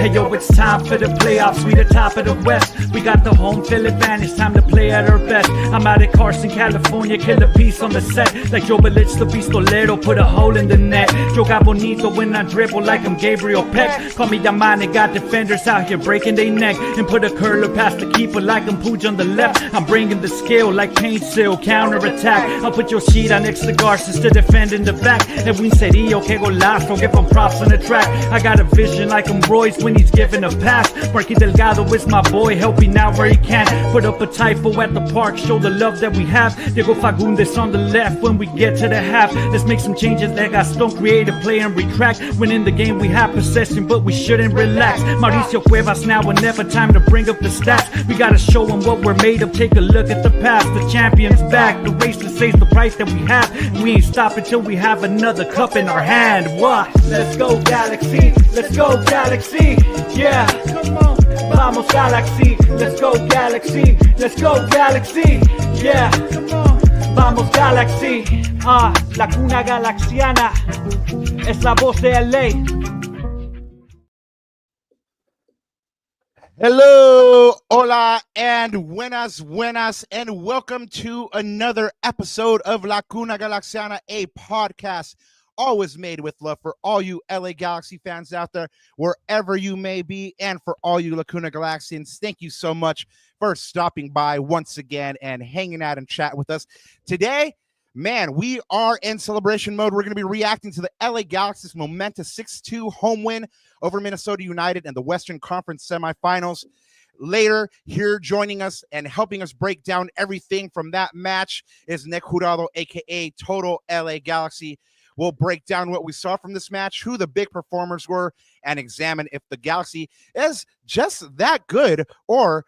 Hey yo, it's time for the playoffs, we the top of the West. We got the home field advantage, time to play at our best. I'm out at Carson, California, kill a piece on the set. Like Joe Blitzed, the pistolero, put a hole in the net. Yo got bonito when I dribble like I'm Gabriel Peck. Call me Yamane, got defenders out here breaking their neck. And put a curler past the keeper like I'm Pooch on the left. I'm bringing the skill like Paintsil, counter attack. I'll put your sheet on next to Garces to defend in the back. And we serio, que golazo, give them props on the track. I got a vision like I'm Reus when he's giving a pass. Marky Delgado is my boy, helping out where he can. Put up a TIFO at the park, show the love that we have. Diego Fagundes on the left when we get to the half. Let's make some changes, let Gaston create a play and retract. When in the game we have possession, but we shouldn't relax. Mauricio Cuevas now and never, time to bring up the stats. We gotta show them what we're made of, take a look at the past. The champion's back, the race to save the price that we have. We ain't stopping till we have another cup in our hand. What? Let's go Galaxy, let's go Galaxy, yeah. Come on. Vamos Galaxy, let's go Galaxy, let's go Galaxy, yeah. Come on. Vamos Galaxy, la cuna galaxiana, es la voz de LA. Hello, hola, and buenas, and welcome to another episode of La Cuna Galaxiana, a podcast always made with love for all you LA Galaxy fans out there, wherever you may be, and for all you La Cuna Galaxians. Thank you so much for stopping by once again and hanging out and chat with us. Today, man, we are in celebration mode. We're going to be reacting to the LA Galaxy's momentous 6-2 home win over Minnesota United in the Western Conference semifinals. Later, here joining us and helping us break down everything from that match is Nick Jurado, a.k.a. Total LA Galaxy. We'll break down what we saw from this match, who the big performers were, and examine if the Galaxy is just that good or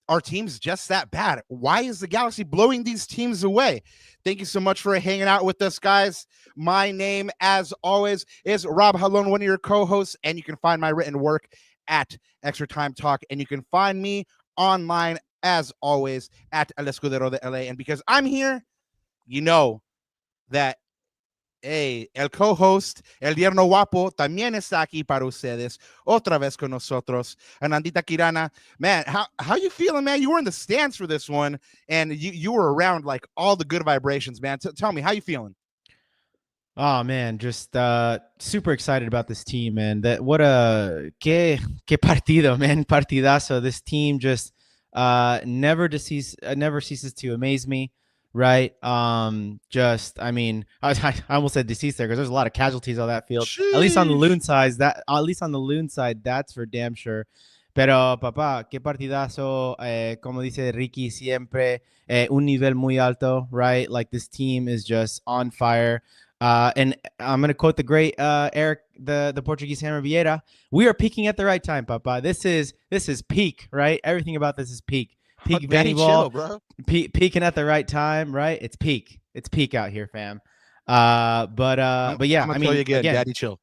our team's just that bad. Why is the Galaxy blowing these teams away? Thank you so much for hanging out with us, guys. My name, as always, is Rob Halon, one of your co-hosts, and you can find my written work at Extra Time Talk, and you can find me online, as always, at El Escudero de LA. And because I'm here, you know that el co-host, el Yerno Guapo, también está aquí para ustedes, otra vez con nosotros, Anandita Kirana. Man, how you feeling, man? You were in the stands for this one, and you were around like all the good vibrations, man. Tell me, how you feeling? Oh man, just super excited about this team, man. That what a que partido, man, partidazo. This team just never ceases to amaze me. Right. Just, I mean, I almost said deceased there because there's a lot of casualties on that field. Sheesh. At least on the Loon side, that's for damn sure. Pero, papá, qué partidazo. Como dice Ricky siempre, un nivel muy alto, right? Like this team is just on fire. And I'm going to quote the great Eric, the Portuguese Hammer Vieira. We are peaking at the right time, papá. This is peak, right? Everything about this is peak. Peak volleyball, bro. Peaking at the right time, right? It's peak out here, fam. But yeah, I'm gonna tell you again, daddy chill.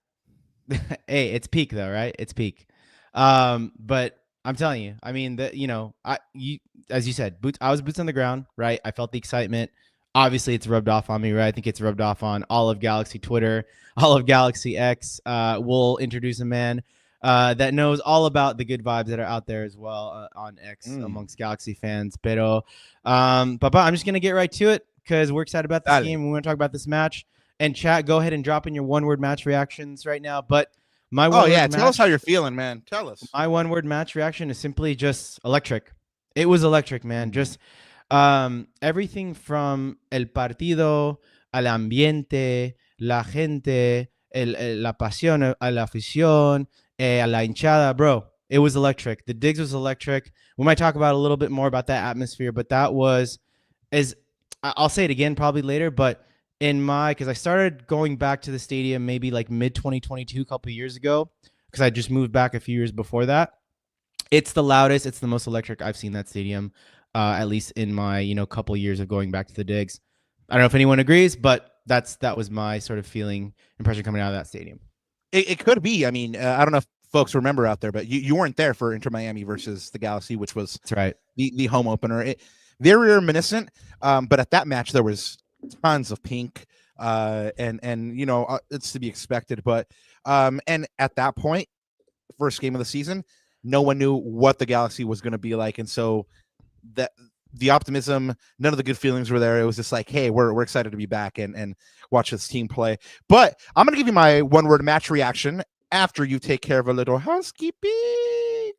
Hey, it's peak though, right? It's peak. But I'm telling you, I mean, as you said, I was boots on the ground, right? I felt the excitement. Obviously, it's rubbed off on me, right? I think it's rubbed off on all of Galaxy Twitter, all of Galaxy X. We'll introduce a man that knows all about the good vibes that are out there as well on X amongst Galaxy fans. Pero, Papa, I'm just going to get right to it because we're excited about this game. We want to talk about this match. And chat, go ahead and drop in your one-word match reactions right now. But my tell us how you're feeling, man. Tell us. My one-word match reaction is simply just electric. It was electric, man. Just everything from el partido, al ambiente, la gente, la pasión, a la afición, a la hinchada, bro. It was electric. The Digz was electric. We might talk about a little bit more about that atmosphere, but that was, I'll say it again probably later, but because I started going back to the stadium maybe like mid-2022, a couple of years ago, because I just moved back a few years before that. It's the loudest, it's the most electric I've seen that stadium, at least in my couple of years of going back to the Digz. I don't know if anyone agrees, but that was my sort of impression coming out of that stadium. It could be. I mean, I don't know if folks remember out there, but you weren't there for Inter Miami versus the Galaxy, which was that's right, the home opener. Very reminiscent, but at that match there was tons of pink, and it's to be expected. But and at that point, first game of the season, no one knew what the Galaxy was going to be like, and so that the optimism, none of the good feelings were there. It was just like, hey, we're excited to be back and watch this team play. But I'm gonna give you my one-word match reaction after you take care of a little housekeeping.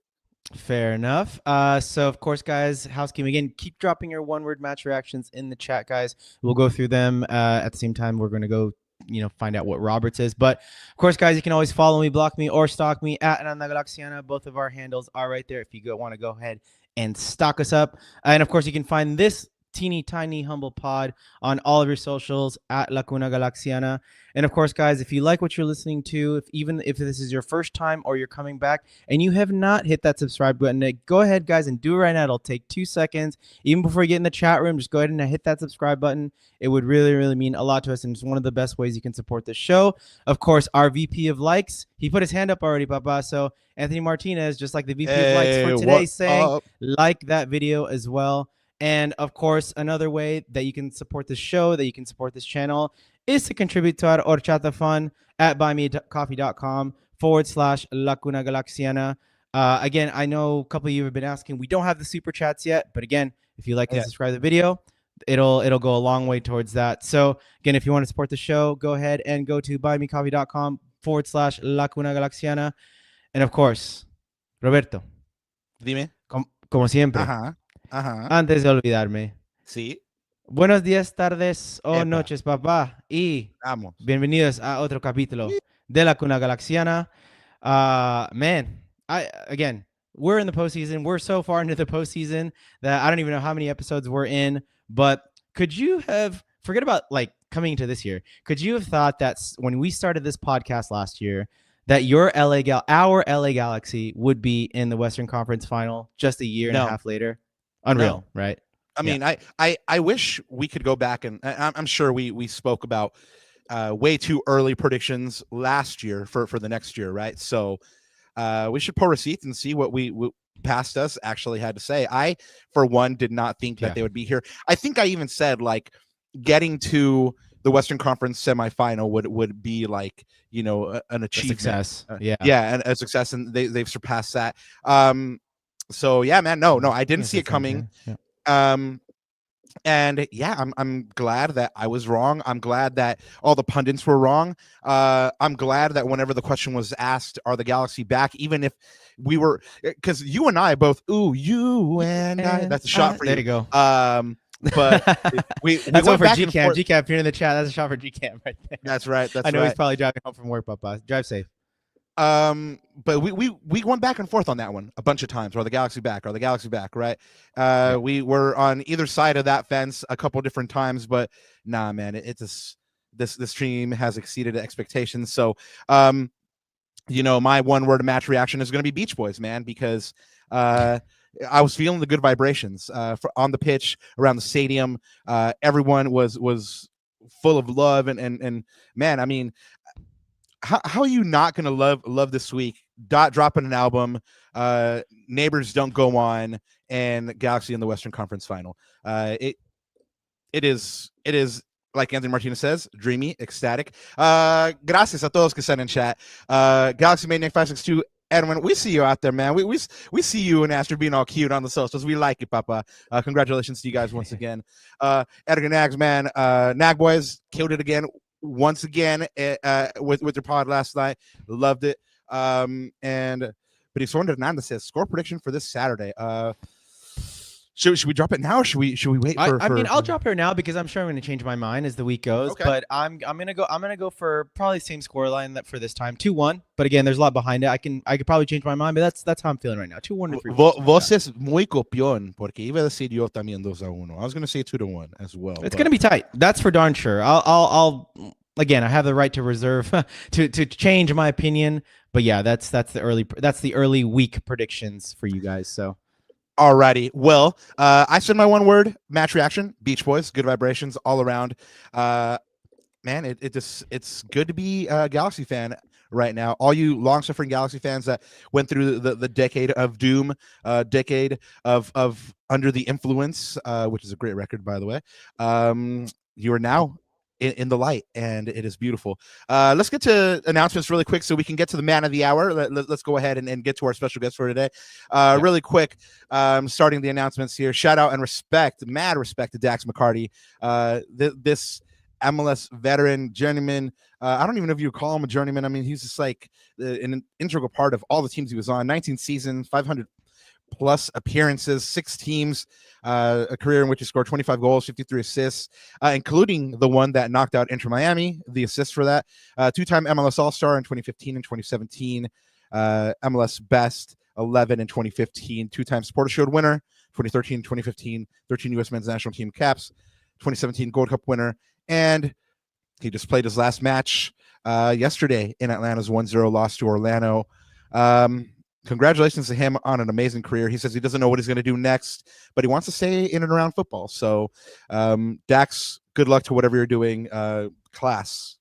Fair enough. So of course, guys, housekeeping again. Keep dropping your one-word match reactions in the chat, guys. We'll go through them at the same time. We're gonna go, find out what Roberts is. But of course, guys, you can always follow me, block me, or stalk me at Ananda Galaxiana. Both of our handles are right there if you want to go ahead and stock us up. And of course, you can find this teeny tiny humble pod on all of your socials at Lacuna Galaxiana. And of course, guys, if you like what you're listening to, even if this is your first time or you're coming back and you have not hit that subscribe button, go ahead, guys, and do it right now. It'll take 2 seconds. Even before you get in the chat room, just go ahead and hit that subscribe button. It would really, really mean a lot to us, and it's one of the best ways you can support the show. Of course, our VP of likes, he put his hand up already, Papa. So Anthony Martinez, just like the VP of likes for today, saying like that video as well. And of course, another way that you can support the show, that you can support this channel, is to contribute to our horchata fund at buymeacoffee.com/Lacuna Galaxiana. Again, I know a couple of you have been asking. We don't have the super chats yet, but again, if you like and subscribe to the video, it'll go a long way towards that. So again, if you want to support the show, go ahead and go to buymeacoffee.com/Lacuna Galaxiana. And of course, Roberto, dime, como siempre. Antes de olvidarme. Sí. Buenos días, tardes o noches, papá. Y bienvenidos a otro capítulo de La Cuna Galaxiana. Man, we're in the postseason. We're so far into the postseason that I don't even know how many episodes we're in. But could you have, forget about like coming into this year, could you have thought that when we started this podcast last year, that our LA Galaxy would be in the Western Conference Final just a year and a half later? Unreal, right? I mean, I wish we could go back, and I'm sure we spoke about way too early predictions last year for the next year, right? So we should pull receipts and see what we past us actually had to say. I, for one, did not think that they would be here. I think I even said like getting to the Western Conference semifinal would be like, an achievement. Success. And a success, and they've surpassed that. So yeah, man, no, I didn't see it coming. And yeah, I'm glad that I was wrong. I'm glad that all the pundits were wrong. I'm glad that whenever the question was asked, are the Galaxy back? Even if we were, because you and I both, you and I, that's a shot for you. There you go. But we that's over for GCam. GCam, if you're in the chat, that's a shot for GCam right there. That's right. I know he's probably driving home from work, Papa. Drive safe. But we went back and forth on that one a bunch of times. Are the Galaxy back? Are the Galaxy back? Right? We were on either side of that fence a couple different times, but nah, man, it's this stream has exceeded expectations. So, my one-word match reaction is going to be Beach Boys, man, because I was feeling the good vibrations on the pitch, around the stadium. Everyone was full of love, and man, I mean, how are you not gonna love this week? Dropping an album, Neighbors Don't Go On, and Galaxy in the Western Conference Final. It is like Anthony Martinez says, dreamy, ecstatic. Gracias a todos que están en chat. Galaxy Maniac 562. Edwin, we see you out there, man. We see you and Aster being all cute on the socials. We like it, Papa. Congratulations to you guys once again. Edgar Nags, man. Nag Boys killed it again. Once again with your pod last night. Loved it. And Brisson Ananda says score prediction for this Saturday. Should we drop it now, or should we wait for I mean, I'll drop her now because I'm sure I'm going to change my mind as the week goes. Okay. But I'm going to go for probably the same score line that for this time, 2-1. But again, there's a lot behind it. I could probably change my mind, but that's how I'm feeling right now. 2-1 to 3-1. Vos es muy copión porque iba a decir yo también 2-1. I was going to say 2-1 as well. It's going to be tight. That's for darn sure. I'll again, I have the right to reserve to change my opinion. But yeah, that's the early week predictions for you guys. So. Alrighty. Well, I said my one word match reaction. Beach Boys, good vibrations all around. Man, it's good to be a Galaxy fan right now. All you long-suffering Galaxy fans that went through the decade of doom, decade of Under the Influence, which is a great record, by the way. You are now in the light, and it is beautiful. Let's get to announcements really quick so we can get to the man of the hour. Let's go ahead and get to our special guest for today. Really quick, starting the announcements here. Shout out and mad respect to Dax McCarty. This MLS veteran, journeyman. I don't even know if you call him a journeyman. I mean, he's just like an integral part of all the teams he was on. 19 seasons, 500 plus appearances, 6 teams, a career in which he scored 25 goals, 53 assists, including the one that knocked out Inter Miami, the assist for that. 2-time MLS All-Star in 2015 and 2017, MLS Best 11 in 2015, 2-time Supporter Shield winner, 2013 and 2015, 13 U.S. men's national team caps, 2017 Gold Cup winner, and he just played his last match yesterday in Atlanta's 1-0 loss to Orlando. Congratulations to him on an amazing career. He says he doesn't know what he's going to do next, but he wants to stay in and around football. So, Dax, good luck to whatever you're doing. Class.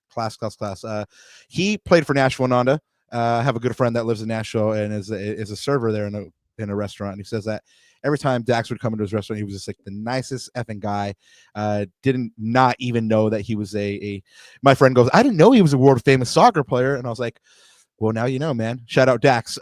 He played for Nashville, Ananda. I have a good friend that lives in Nashville and is a server there in a restaurant. And he says that every time Dax would come into his restaurant, he was just like the nicest effing guy. Didn't not even know that he was my friend goes, I didn't know he was a world famous soccer player. And I was like, well, now you know, man. Shout out Dax.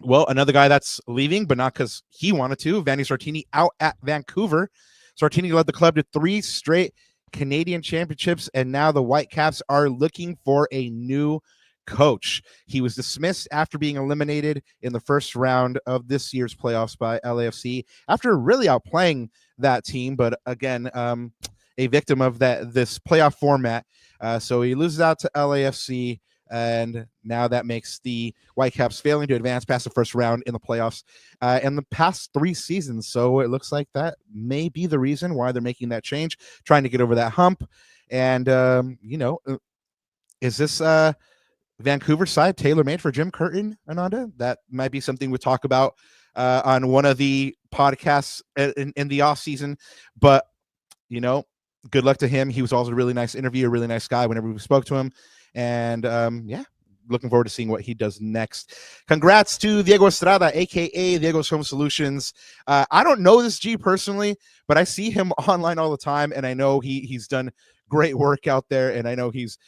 Well, another guy that's leaving, but not because he wanted to. Vanni Sartini out at Vancouver. Sartini led the club to 3 straight Canadian championships, and now the Whitecaps are looking for a new coach. He was dismissed after being eliminated in the first round of this year's playoffs by LAFC after really outplaying that team, but again, a victim of this playoff format. So he loses out to LAFC. And now that makes the Whitecaps failing to advance past the first round in the playoffs in the past 3 seasons. So it looks like that may be the reason why they're making that change, trying to get over that hump. And, is this Vancouver side tailor-made for Jim Curtin, Ananda? That might be something we talk about on one of the podcasts in the off season. But, good luck to him. He was also a really nice interview, a really nice guy whenever we spoke to him. And looking forward to seeing what he does next. Congrats to Diego Estrada, aka Diego's Home Solutions. I don't know this G personally, but I see him online all the time, and I know he's done great work out there, and I know he's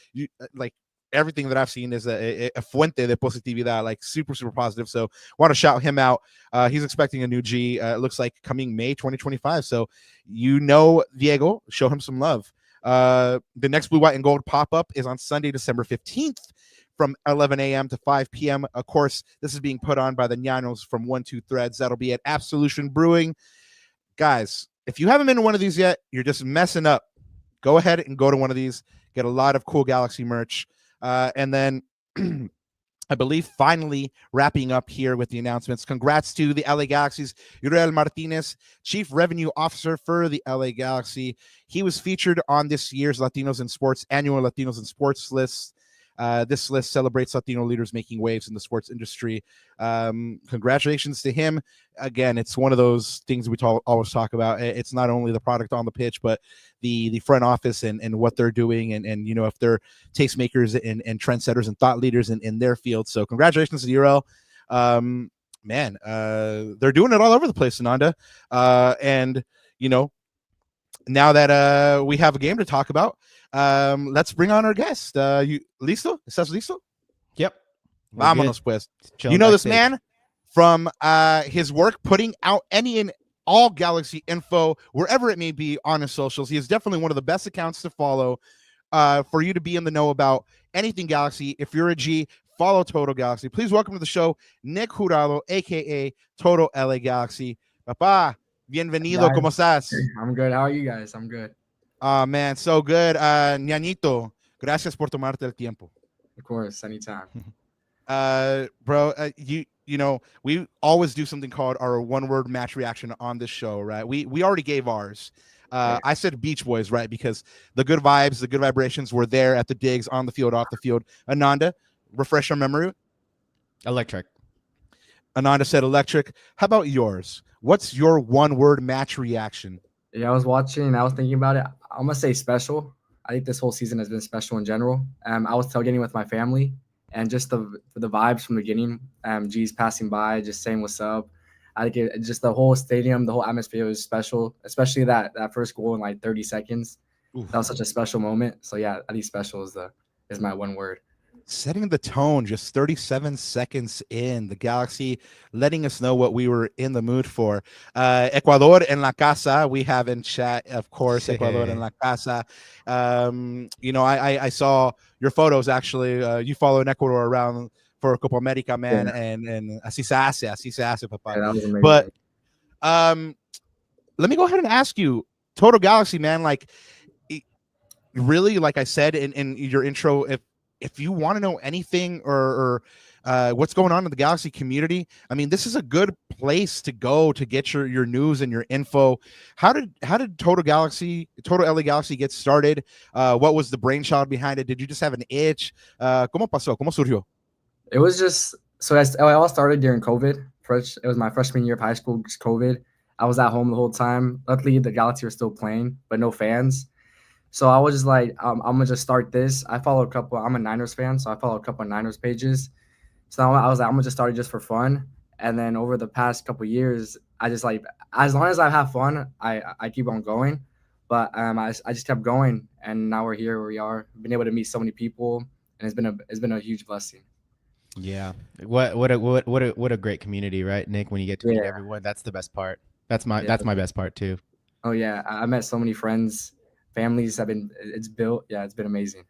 like everything that I've seen is a fuente de positividad, like super positive. So want to shout him out. He's expecting a new G. It looks like coming May 2025. So Diego, show him some love. The next Blue, White, and Gold pop-up is on Sunday, December 15th from 11 a.m. to 5 p.m. Of course, this is being put on by the Llanos from 1-2 Threads. That'll be at Absolution Brewing. Guys, if you haven't been to one of these yet, you're just messing up. Go ahead and go to one of these. Get a lot of cool Galaxy merch. And then I believe finally wrapping up here with the announcements. Congrats to the LA Galaxy's Uriel Martinez, Chief Revenue Officer for the LA Galaxy. He was featured on this year's Latinos in Sports annual Latinos in Sports list. This list celebrates Latino leaders making waves in the sports industry. Congratulations to him. Again, it's one of those things we always talk about. It's not only the product on the pitch, but the front office and what they're doing. And if they're tastemakers and trendsetters and thought leaders in their field. So congratulations to Uriel. Man, they're doing it all over the place, Ananda. And now that we have a game to talk about, let's bring on our guest. You listo? ¿Estás listo? Yep. Vámonos, pues. You know this man from his work putting out any and all Galaxy info, wherever it may be on his socials. He is definitely one of the best accounts to follow for you to be in the know about anything Galaxy. If you're a G, follow Total Galaxy. Please welcome to the show, Nick Jurado, a.k.a. Total LA Galaxy. Papá, bienvenido. ¿Cómo estás? I'm good. How are you guys? I'm good. Man, so good. Ñañito, gracias por tomarte el tiempo. Of course, anytime. Bro, we always do something called our one-word match reaction on this show, right? We already gave ours. I said Beach Boys, right? Because the good vibes, the good vibrations were there at the Digz, on the field, off the field. Ananda, refresh our memory. Electric. Ananda said electric. How about yours? What's your one-word match reaction? Yeah, I was watching. I was thinking about it. I'm gonna say special. I think this whole season has been special in general. I was tailgating with my family, and just the vibes from the beginning. G's passing by, just saying what's up. I think just the whole stadium, the whole atmosphere was special, especially that first goal in like 30 seconds. That was such a special moment. So yeah, at least special is my one word. Setting the tone just 37 seconds in, the Galaxy letting us know what we were in the mood for. Ecuador en la casa, we have in chat, of course, Ecuador en la casa. I saw your photos, actually. You follow in Ecuador around for Copa America, man, and así se hace, papá. Yeah, that was amazing. But let me go ahead and ask you, Total Galaxy, man, like, really, like I said in your intro, if you want to know anything or what's going on in the Galaxy community, I mean, this is a good place to go to get your news and your info. How did Total LA Galaxy get started? What was the brainchild behind it? Did you just have an itch? ¿Cómo pasó? ¿Cómo surgió? It was just so it all started during COVID. It was my freshman year of high school, just COVID. I was at home the whole time. Luckily, the Galaxy were still playing, but no fans. So I was just like, I'm gonna just start this. I follow a couple. I'm a Niners fan, so I follow a couple of Niners pages. So I was like, I'm gonna just start it just for fun. And then over the past couple of years, I just like, as long as I have fun, I keep on going. But I just kept going, and now we're here where we are. We've been able to meet so many people, and it's been a huge blessing. Yeah, what a great community, right, Nick? When you get to meet everyone, that's the best part. That's my best part too. Oh yeah, I met so many friends. Families have been, it's been amazing.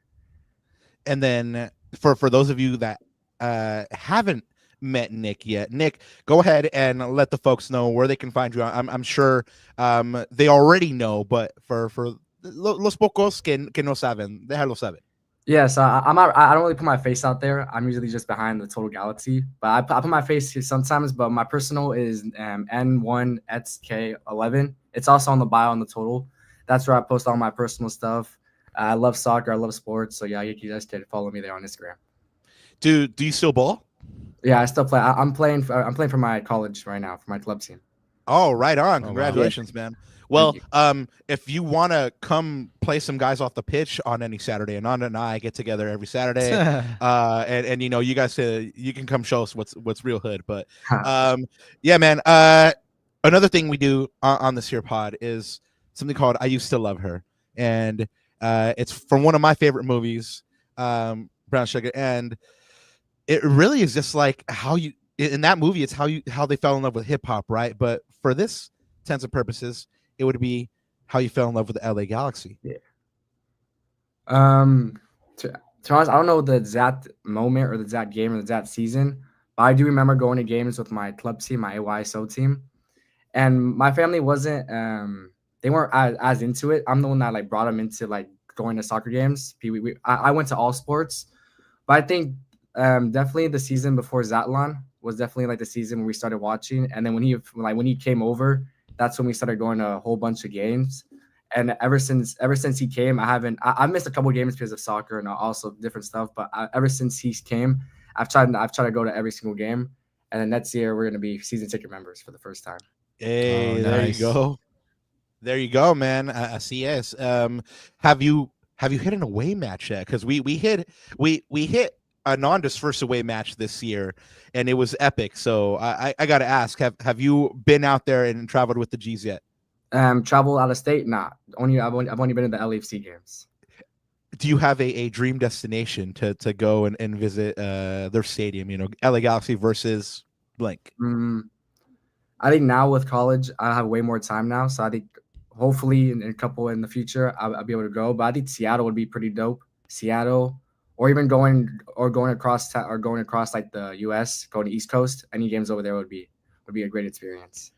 And then for those of you that haven't met Nick yet, Nick, go ahead and let the folks know where they can find you. I'm sure they already know, but for los pocos que no saben, déjalo saber. Yeah, so I don't really put my face out there. I'm usually just behind the Total Galaxy, but I put my face here sometimes. But my personal is N1XK11. It's also on the bio on the Total. That's where I post all my personal stuff. I love soccer. I love sports. So yeah, you guys can follow me there on Instagram. Do you still ball? Yeah, I still play. I'm playing for my college right now, for my club team. Oh, right on. Congratulations, man. Well, if you want to come play some guys off the pitch on any Saturday, Ananda and I get together every Saturday, and you guys you can come show us what's real hood. But yeah, man. Another thing we do on this here pod is something called I Used to Love Her, and it's from one of my favorite movies, Brown Sugar, and it really is just like how you in that movie. It's how they fell in love with hip hop, right? But for this sense of purposes, it would be how you fell in love with the LA Galaxy. Yeah. To be honest, I don't know the exact moment or the exact game or the exact season, but I do remember going to games with my club team, my AYSO team, and my family wasn't. They weren't as into it. I'm the one that like brought them into like going to soccer games. I went to all sports, but I think definitely the season before Zatlan was definitely like the season when we started watching. And then when he came over, that's when we started going to a whole bunch of games. And ever since he came, I missed a couple of games because of soccer and also different stuff. But ever since he came, I've tried to go to every single game. And then next year we're gonna be season ticket members for the first time. Hey, there you go. There you go, man. CS. Have you hit an away match yet? Because we hit Ananda's first away match this year, and it was epic. So I got to ask, have you been out there and traveled with the G's yet? Travel out of state? Nah. I've only been to the LAFC games. Do you have a dream destination to go and visit their stadium? LA Galaxy versus blank. I think now with college, I have way more time now. So I think hopefully in a couple in the future, I'll be able to go. But I think Seattle would be pretty dope. Seattle. Or even going across like the U.S., going to East Coast. Any games over there would be a great experience.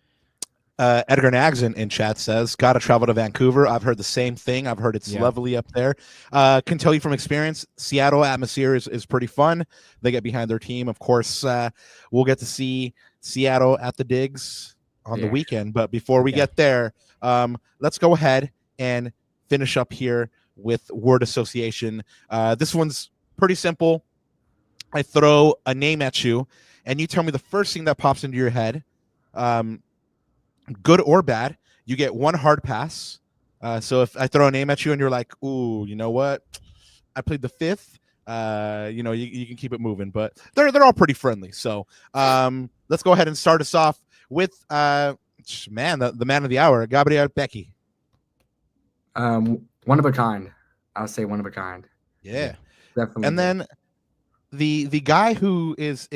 Edgar Nags in chat says, got to travel to Vancouver. I've heard the same thing. I've heard it's lovely up there. Can tell you from experience, Seattle atmosphere is pretty fun. They get behind their team. Of course, we'll get to see Seattle at the Digz on the weekend. But before we get there, let's go ahead and finish up here with word association. This one's pretty simple. I throw a name at you, and you tell me the first thing that pops into your head. Good or bad, you get one hard pass. So if I throw a name at you and you're like, ooh, you know what? I played the fifth. You can keep it moving, but they're all pretty friendly. So let's go ahead and start us off with the man of the hour, Gabriel Becky. One of a kind. I would say one of a kind. Yeah. Definitely. And then the guy who is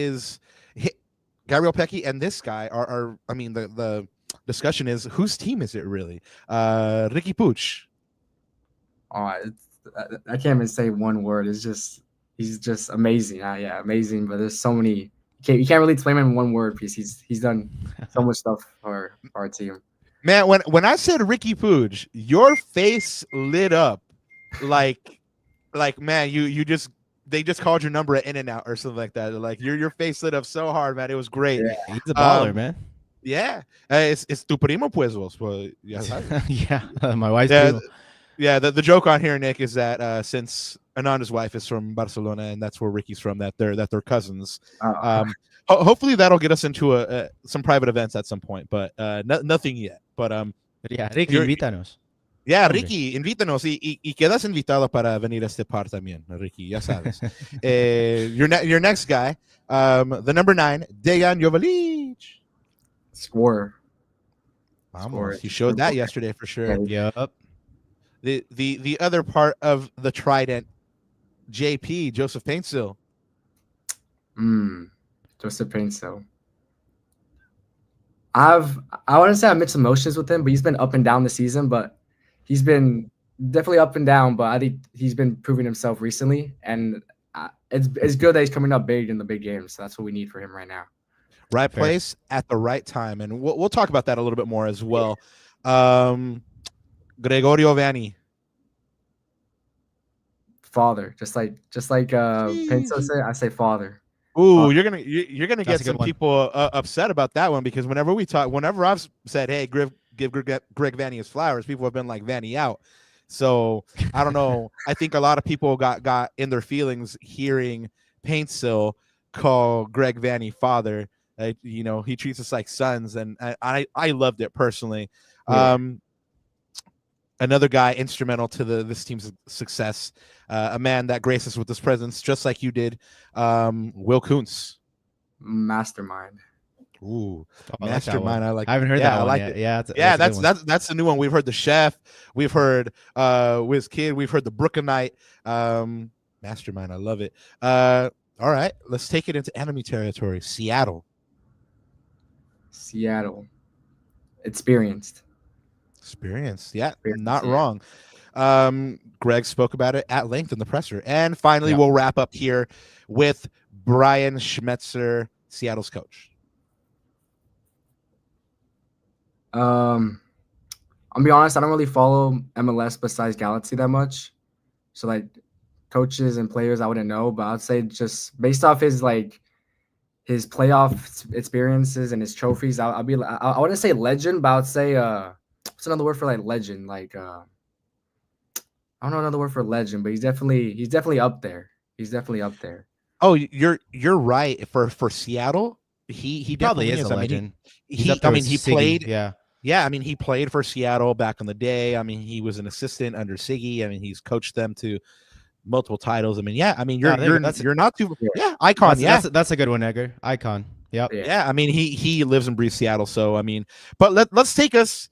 Gabriel Pecky and this guy are I mean the discussion is whose team is it really? Ricky Puig. I can't even say one word. It's just he's just amazing. Yeah, amazing. But there's so many. You can't really explain him in one word because he's done so much stuff for our team. Man, when I said Ricky Puig, your face lit up like man, they just called your number at In-N-Out or something like that. Like your face lit up so hard, man. It was great. Yeah, he's a baller, man. Yeah, it's tu primo pues vos. Yeah, my wife's too. Yeah, the joke on here, Nick, is that since Ananda's wife is from Barcelona and that's where Ricky's from, that they're cousins. Hopefully that'll get us into some private events at some point, but nothing yet. But yeah, Ricky, invítanos. Yeah, Ricky, invítanos y quedas invitado para venir a este par también, Ricky, ya sabes. Your next guy, the number 9, Dejan Joveljic. Scorer. He showed that yesterday for sure. Yep. The other part of the trident, JP, Joseph Paintsil. Joseph Paintsil. I want to say I have mixed emotions with him, but he's been up and down the season. But he's been definitely up and down. But I think he's been proving himself recently, and it's good that he's coming up big in the big games. So that's what we need for him right now. Right place at the right time, and we'll talk about that a little bit more as well. Gregorio Vanni. Father, just like Paintsil said, I say father. Ooh, you're gonna get some people upset about that one because whenever I've said, hey, give Greg Vanni his flowers, people have been like Vanni out. So I don't know. I think a lot of people got in their feelings hearing Paintsil call Greg Vanni father. He treats us like sons, and I loved it personally. Yeah. Another guy instrumental to this team's success, a man that graced us with his presence, just like you did, Will Kuntz. Mastermind. Ooh, Mastermind. I haven't heard that one yet. Yeah, that's the new one. We've heard the Chef. We've heard Wiz Kid. We've heard the Brooklynite. Mastermind. I love it. All right, let's take it into enemy territory. Seattle. Experienced, yeah, not wrong. Greg spoke about it at length in the presser. And finally, we'll wrap up here with Brian Schmetzer, Seattle's coach. I'll be honest, I don't really follow MLS besides Galaxy that much. So like coaches and players I wouldn't know, but I'd say just based off his playoff experiences and his trophies, I wouldn't say legend, but I would say what's another word for like legend? Like I don't know another word for legend, but he's definitely up there. He's definitely up there. Oh, you're right. For Seattle, he probably is a legend. He played. Yeah. I mean, he played for Seattle back in the day. I mean, he was an assistant under Siggy. I mean, he's coached them to multiple titles. I mean, you're not too icon. That's a good one, Edgar. Icon. Yep. Yeah. I mean, he lives and breathes Seattle. So I mean, but let's take us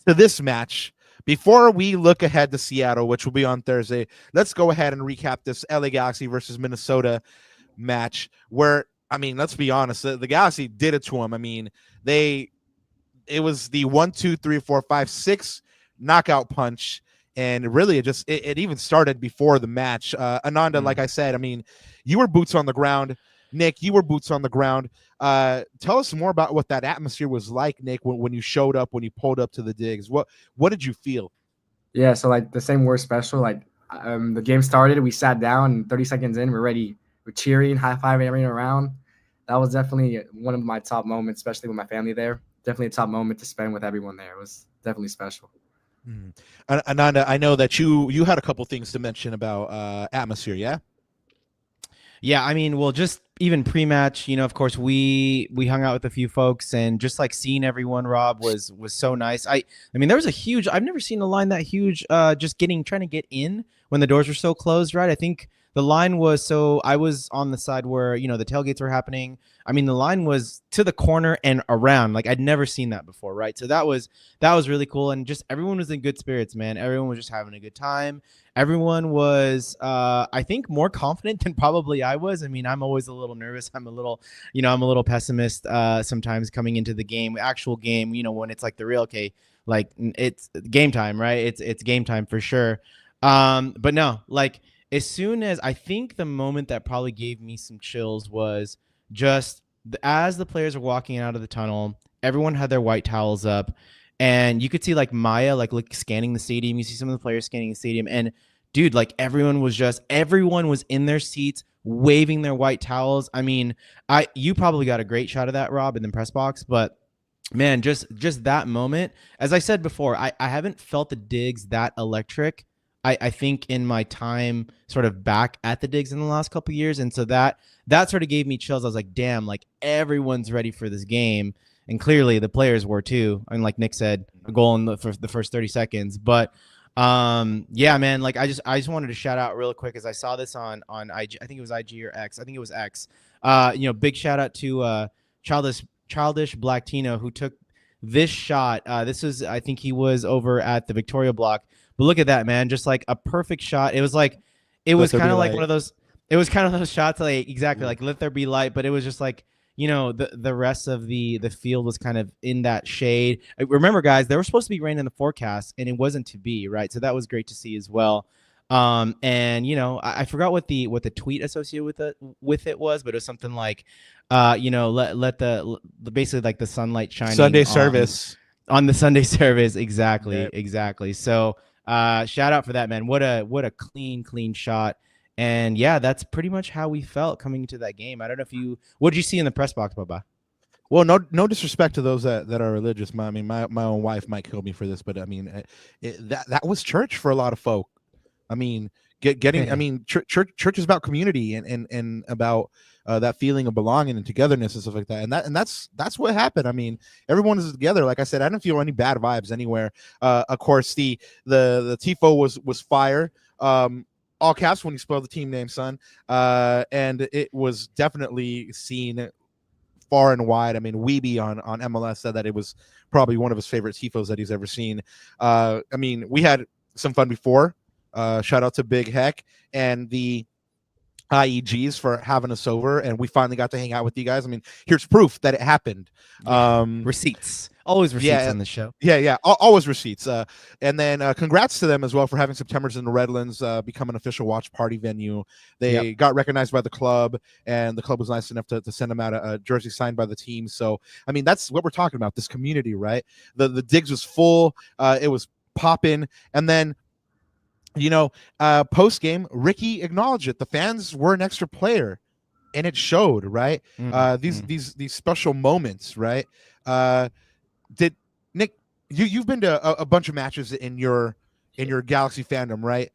to this match before we look ahead to Seattle, which will be on Thursday. Let's go ahead and recap this LA Galaxy versus Minnesota match. Where I mean, let's be honest, the Galaxy did it to them. I mean, it was the 1, 2, 3, 4, 5, 6 knockout punch. And really, it even started before the match. Ananda, like I said, I mean, you were boots on the ground. Nick, you were boots on the ground. Tell us more about what that atmosphere was like, Nick, when you showed up, when you pulled up to the Digz. What did you feel? Yeah, so like the same word special. Like the game started, we sat down, and 30 seconds in, we're ready. We're cheering, high-fiving everyone around. That was definitely one of my top moments, especially with my family there. Definitely a top moment to spend with everyone there. It was definitely special. Ananda, I know that you had a couple things to mention about atmosphere, yeah? Yeah, I mean, well, just even pre-match, of course, we hung out with a few folks, and just like seeing everyone, Rob, was so nice. I mean, there was I've never seen a line that huge, just trying to get in when the doors were so closed, right? I think the line was, so I was on the side where, you know, the tailgates were happening. I mean, the line was to the corner and around. Like, I'd never seen that before, right? So that was really cool. And just everyone was in good spirits, man. Everyone was just having a good time. Everyone was, I think, more confident than probably I was. I mean, I'm always a little nervous. I'm a little pessimist sometimes coming into the game, actual game, you know, when it's like the real, okay, like it's game time, right? It's game time for sure. But no, like, as soon as, I think the moment that probably gave me some chills was just as the players were walking out of the tunnel, everyone had their white towels up, and you could see like Maya like scanning the stadium. You see some of the players scanning the stadium, and dude, like everyone was in their seats waving their white towels. I mean, you probably got a great shot of that, Rob, in the press box, but man, just that moment. As I said before, I haven't felt the Digz that electric, I think, in my time sort of back at the Digz in the last couple of years. And so that sort of gave me chills. I was like, damn, like everyone's ready for this game. And clearly the players were too. And like Nick said, a goal in the first 30 seconds. But yeah, man, like I just wanted to shout out real quick, as I saw this on IG. I think it was IG or X. I think it was X. You know, big shout out to Childish Black Tino, who took this shot. This was, I think he was over at the Victoria block. But look at that, man. Just like a perfect shot. It was kind of like one of those, it was kind of those shots, like exactly like let there be light, but it was just like, you know, the rest of the field was kind of in that shade. Remember, guys, there was supposed to be rain in the forecast, and it wasn't to be, right? So that was great to see as well. And you know, I forgot what the tweet associated with it was, but it was something like, you know, let the basically like the sunlight shining Sunday service on the Sunday service. Exactly. Yep. Exactly. So shout out for that, man. What a clean shot. And yeah, that's pretty much how we felt coming into that game. I don't know if what did you see in the press box, Baba? Well, no disrespect to those that are religious. I mean, my own wife might kill me for this, but I mean, that was church for a lot of folk. I mean, I mean, church is about community and about that feeling of belonging and togetherness and stuff like that. And that's what happened. I mean, everyone is together. Like I said, I didn't feel any bad vibes anywhere. Of course, the TIFO was fire. All caps when you spell the team name, son. And it was definitely seen far and wide. I mean, Weeby on MLS said that it was probably one of his favorite TIFOs that he's ever seen. I mean, we had some fun before. Shout out to Big Heck and the IEGs for having us over, and we finally got to hang out with you guys. I mean, here's proof that it happened. Receipts. Always receipts on the show. Yeah. Always receipts. And then congrats to them as well for having September's in the Redlands become an official watch party venue. They got recognized by the club, and the club was nice enough to send them out a jersey signed by the team. So, I mean, that's what we're talking about, this community, right? The Digz was full. It was popping. And then, you know, post game, Ricky acknowledged it. The fans were an extra player, and it showed, right? These special moments, right? Did Nick? You've been to a bunch of matches in your Galaxy fandom, right?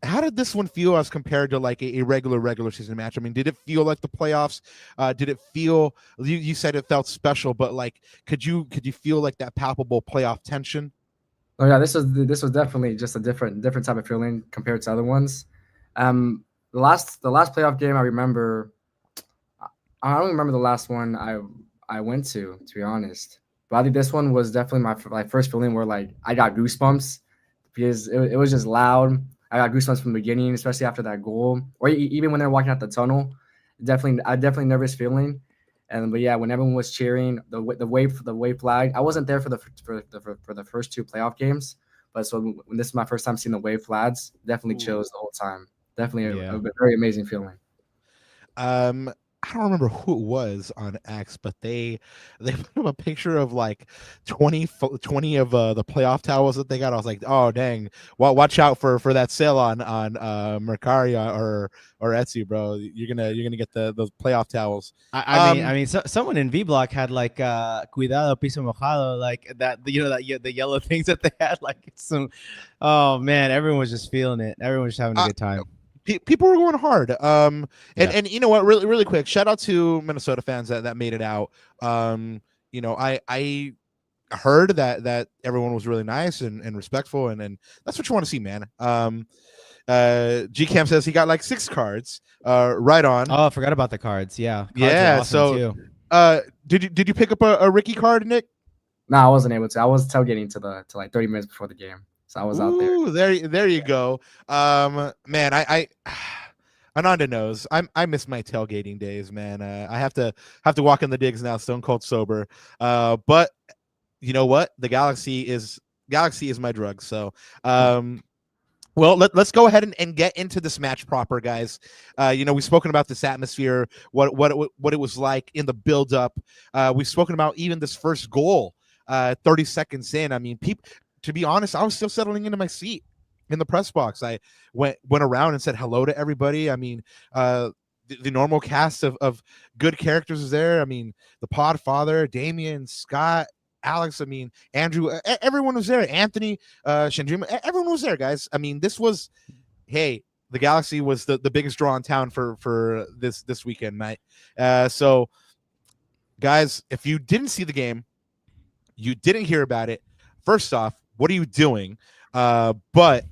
How did this one feel as compared to like a regular season match? I mean, did it feel like the playoffs? Did it feel? You said it felt special, but like, could you feel like that palpable playoff tension? Oh yeah, this was definitely just a different type of feeling compared to other ones. The last playoff game I remember, I don't remember the last one I went to be honest. But I think this one was definitely my first feeling where like I got goosebumps because it was just loud. I got goosebumps from the beginning, especially after that goal, or even when they're walking out the tunnel. Definitely nervous feeling. But yeah, when everyone was cheering, the wave flag. I wasn't there for the first two playoff games, but so when this is my first time seeing the wave flags, definitely chills the whole time. Definitely a very amazing feeling. I don't remember who it was on X, but they put up a picture of like 20 of the playoff towels that they got. I was like, oh dang, well, watch out for that sale on Mercari or Etsy, bro. You're gonna get those playoff towels. I mean, someone in V Block had like cuidado piso mojado, like that, you know, that the yellow things that they had, like some. Oh man, everyone was just feeling it. Everyone was just having a good time. People were going hard. And you know what, really quick, shout out to Minnesota fans that made it out. You know, I heard that everyone was really nice and respectful, and that's what you want to see, man. Gcam says he got like 6 cards. Right on. Oh, I forgot about the cards. Yeah, cards Yeah, are awesome so too. did you pick up a Ricky card, Nick? No, I wasn't able to. I was tailgating to like 30 minutes before the game, so I was out there. Ooh, there you go. Man, I Ananda knows. I miss my tailgating days, man. I have to walk in the Digz now, stone cold sober. But you know what? The Galaxy is my drug. So, well, let's go ahead and get into this match proper, guys. We've spoken about this atmosphere, what it was like in the build up. We've spoken about even this first goal, 30 seconds in. I mean, to be honest, I was still settling into my seat in the press box. I went around and said hello to everybody. I mean, the normal cast of good characters is there. I mean, the Podfather, Damien, Scott, Alex, I mean, Andrew, everyone was there. Anthony, Shandrima, everyone was there, guys. I mean, the Galaxy was the biggest draw in town for this weekend, mate. So, guys, if you didn't see the game, you didn't hear about it, first off, what are you doing? But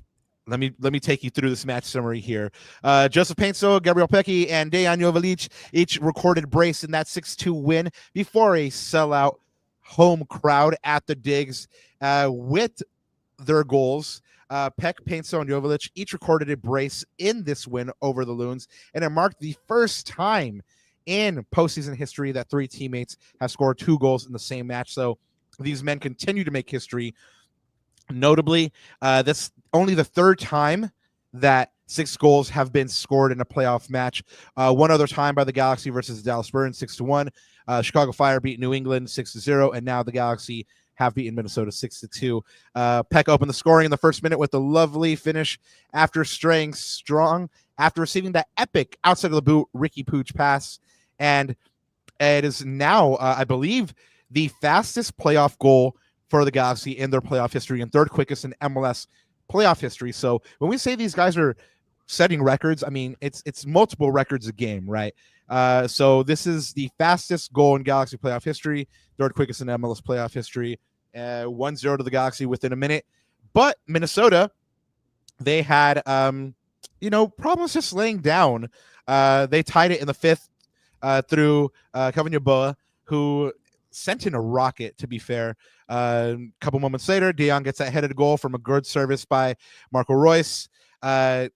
let me take you through this match summary here. Joseph Paintsil, Gabriel Pecci, and Dejan Joveljic each recorded brace in that 6-2 win before a sellout home crowd at the Digz. With their goals, Peck, Paintsil, and Joveljic each recorded a brace in this win over the Loons, and it marked the first time in postseason history that 3 teammates have scored 2 goals in the same match. So these men continue to make history. Notably, that's only the 3rd time that 6 goals have been scored in a playoff match. One other time by the Galaxy versus the Dallas Burns, 6-1. Chicago Fire beat New England 6-0, and now the Galaxy have beaten Minnesota 6-2. Peck opened the scoring in the first minute with a lovely finish after straying strong after receiving that epic outside of the boot Ricky Pooch pass, and it is now, I believe, the fastest playoff goal for the Galaxy in their playoff history and 3rd quickest in MLS playoff history. So when we say these guys are setting records, I mean, it's multiple records a game, right? So this is the fastest goal in Galaxy playoff history, 3rd quickest in MLS playoff history, 1-0 to the Galaxy within a minute. But Minnesota, they had, problems just laying down. They tied it in the 5th through Kevin Yeboah, who sent in a rocket, to be fair. A couple moments later, Dejan gets that headed goal from a good service by Marco Reus. For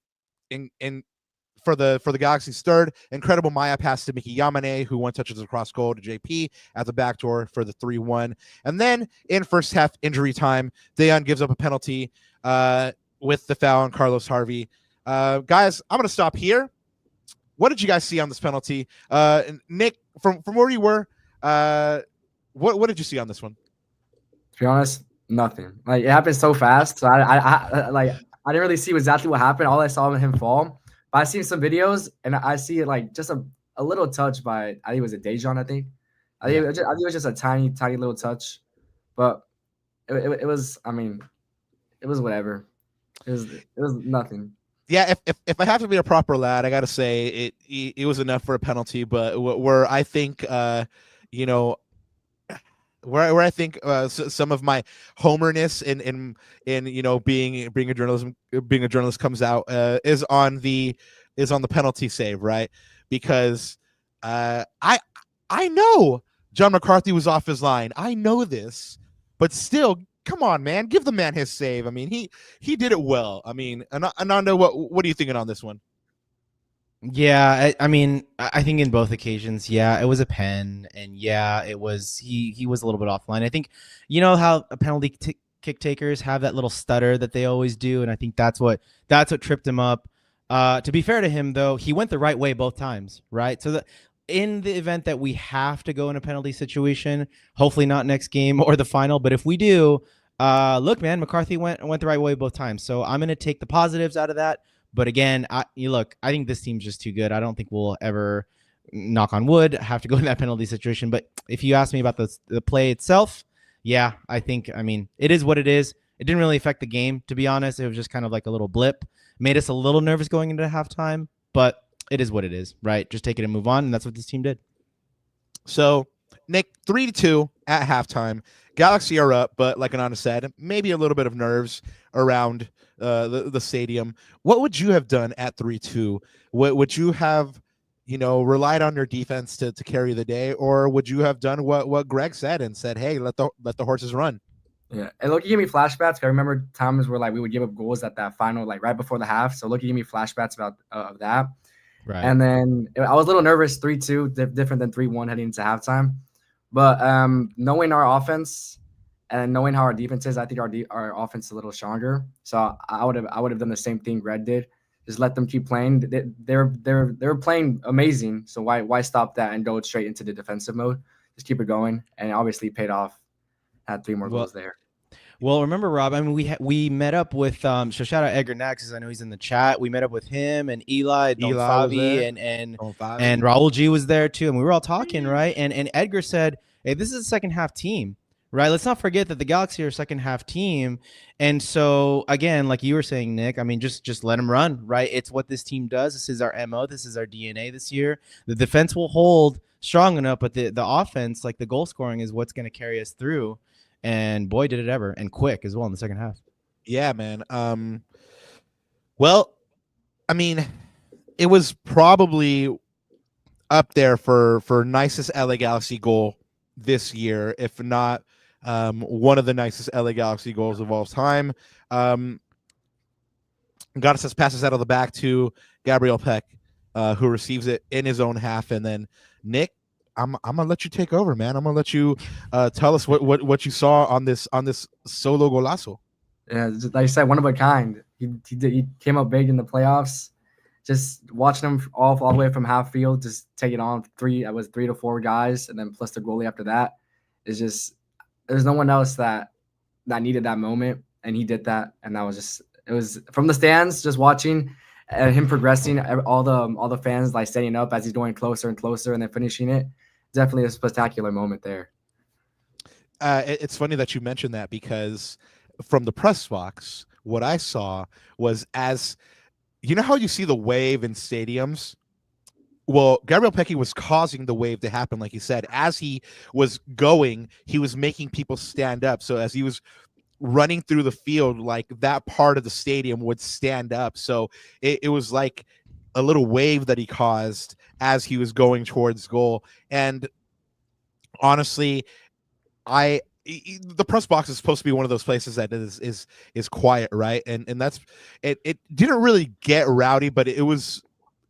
the Galaxy's 3rd, incredible Maya pass to Mickey Yamane, who one touches across goal to JP at the back door for the 3-1. And then in first half injury time, Dejan gives up a penalty with the foul on Carlos Harvey. Guys, I'm going to stop here. What did you guys see on this penalty? Nick, from where you were, what did you see on this one? To be honest, nothing. Like, it happened so fast. So I didn't really see exactly what happened. All I saw was him fall. But I seen some videos, and I see like just a little touch by, I think it was a Dejan, I think. I think it was just a tiny little touch. But it was, I mean, it was whatever. It was nothing. Yeah, if I have to be a proper lad, I got to say it was enough for a penalty. But where I think, where I think some of my homerness in being a journalist comes out is on the penalty save, right? Because I know John McCarthy was off his line. I know this, but still, come on, man, give the man his save. I mean, he did it well. I mean, Ananda, what are you thinking on this one? Yeah, I mean, I think in both occasions, yeah, it was a pen, and yeah, it was he was a little bit offline. I think, how penalty kick takers have that little stutter that they always do, and I think that's what tripped him up. To be fair to him, though, he went the right way both times, right? So in the event that we have to go in a penalty situation, hopefully not next game or the final, but if we do, look, man, McCarthy went the right way both times. So I'm gonna take the positives out of that. But again, I think this team's just too good. I don't think we'll ever, knock on wood, have to go in that penalty situation. But if you ask me about the play itself, yeah, I mean, it is what it is. It didn't really affect the game, to be honest. It was just kind of like a little blip. Made us a little nervous going into halftime, but it is what it is, right? Just take it and move on, and that's what this team did. So, Nick, 3-2 at halftime. Galaxy are up, but like Ananda said, maybe a little bit of nerves around the stadium. What would you have done at 3-2? Would you have, relied on your defense to carry the day, or would you have done what Greg said and said, hey, let the horses run? Yeah, and Loki gave me flashbacks. I remember times where like we would give up goals at that final, like right before the half. So Loki gave me flashbacks about of that. Right. And then I was a little nervous, 3-2, different than 3-1 heading into halftime. But knowing our offense and knowing how our defense is, I think our offense is a little stronger. So I would have done the same thing Greg did. Just let them keep playing. They're playing amazing. So why stop that and go straight into the defensive mode? Just keep it going, and obviously paid off. Had 3 more goals there. Well, remember, Rob, I mean, we met up with so shout out Edgar Nax, because I know he's in the chat. We met up with him and Eli Don Favi, and Raul G was there too, and we were all talking, right? And Edgar said, hey, this is a second half team, right? Let's not forget that the Galaxy are a second half team. And so again, like you were saying, Nick, I mean, just let them run, right? It's what this team does. This is our MO. This is our DNA this year. The defense will hold strong enough, but the offense, like the goal scoring, is what's going to carry us through. And boy, did it ever, and quick as well in the second half. Yeah, man. Well, I mean, it was probably up there for nicest LA Galaxy goal this year, if not one of the nicest LA Galaxy goals of all time. Goddess passes out of the back to Gabriel Peck, who receives it in his own half, and then Nick, I'm gonna let you take over, man. I'm gonna let you tell us what you saw on this solo golazo. Yeah, like I said, one of a kind. He came up big in the playoffs. Just watching him all the way from half field, just take it on 3 to 4 guys, and then plus the goalie after that. Is just there's no one else that needed that moment, and he did that, and that was just it was from the stands just watching him progressing. All the fans like standing up as he's going closer and closer, and then finishing it. Definitely a spectacular moment there. It's funny that you mentioned that, because from the press box, what I saw was, as you know how you see the wave in stadiums? Well, Gabriel Pecky was causing the wave to happen, like he said. As he was going, he was making people stand up. So as he was running through the field, like that part of the stadium would stand up. So it was like a little wave that he caused as he was going towards goal. And honestly, the press box is supposed to be one of those places that is quiet, right? And that's it didn't really get rowdy, but it was